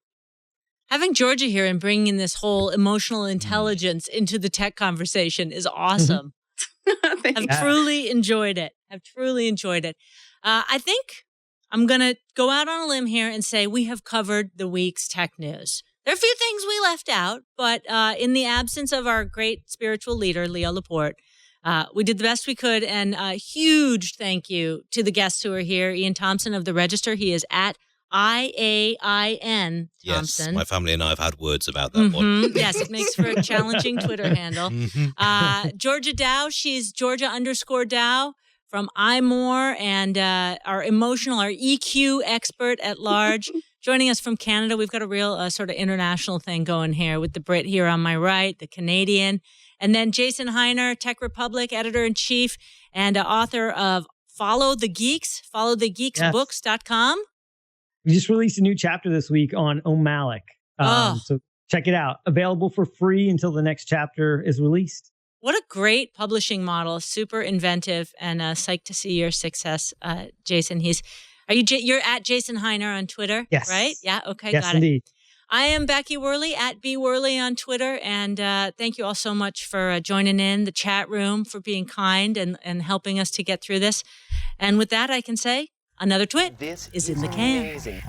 Having Georgia here and bringing in this whole emotional intelligence into the tech conversation is awesome. I've truly enjoyed it. I think I'm going to go out on a limb here and say we have covered the week's tech news. There are a few things we left out, but in the absence of our great spiritual leader, Leo Laporte, we did the best we could. And a huge thank you to the guests who are here. Iain Thomson of The Register. He is at IAIN Thomson. Yes, my family and I have had words about that one. Yes, it makes for a challenging Twitter handle. Georgia Dow, she's Georgia_Dow from iMore, and our EQ expert at large. Joining us from Canada, we've got a real sort of international thing going here with the Brit here on my right, the Canadian, and then Jason Hiner, Tech Republic editor-in-chief and author of Follow the Geeks, followthegeeksbooks.com. We just released a new chapter this week on O'Malley. So check it out. Available for free until the next chapter is released. What a great publishing model. Super inventive, and psyched to see your success, Jason. You're at Jason Hiner on Twitter, yes. Right? Yeah, okay, yes, got indeed. it. I am Becky Worley at bworley on Twitter, and thank you all so much for joining in the chat room, for being kind and helping us to get through this. And with that, I can say another twit is in the can. Amazing.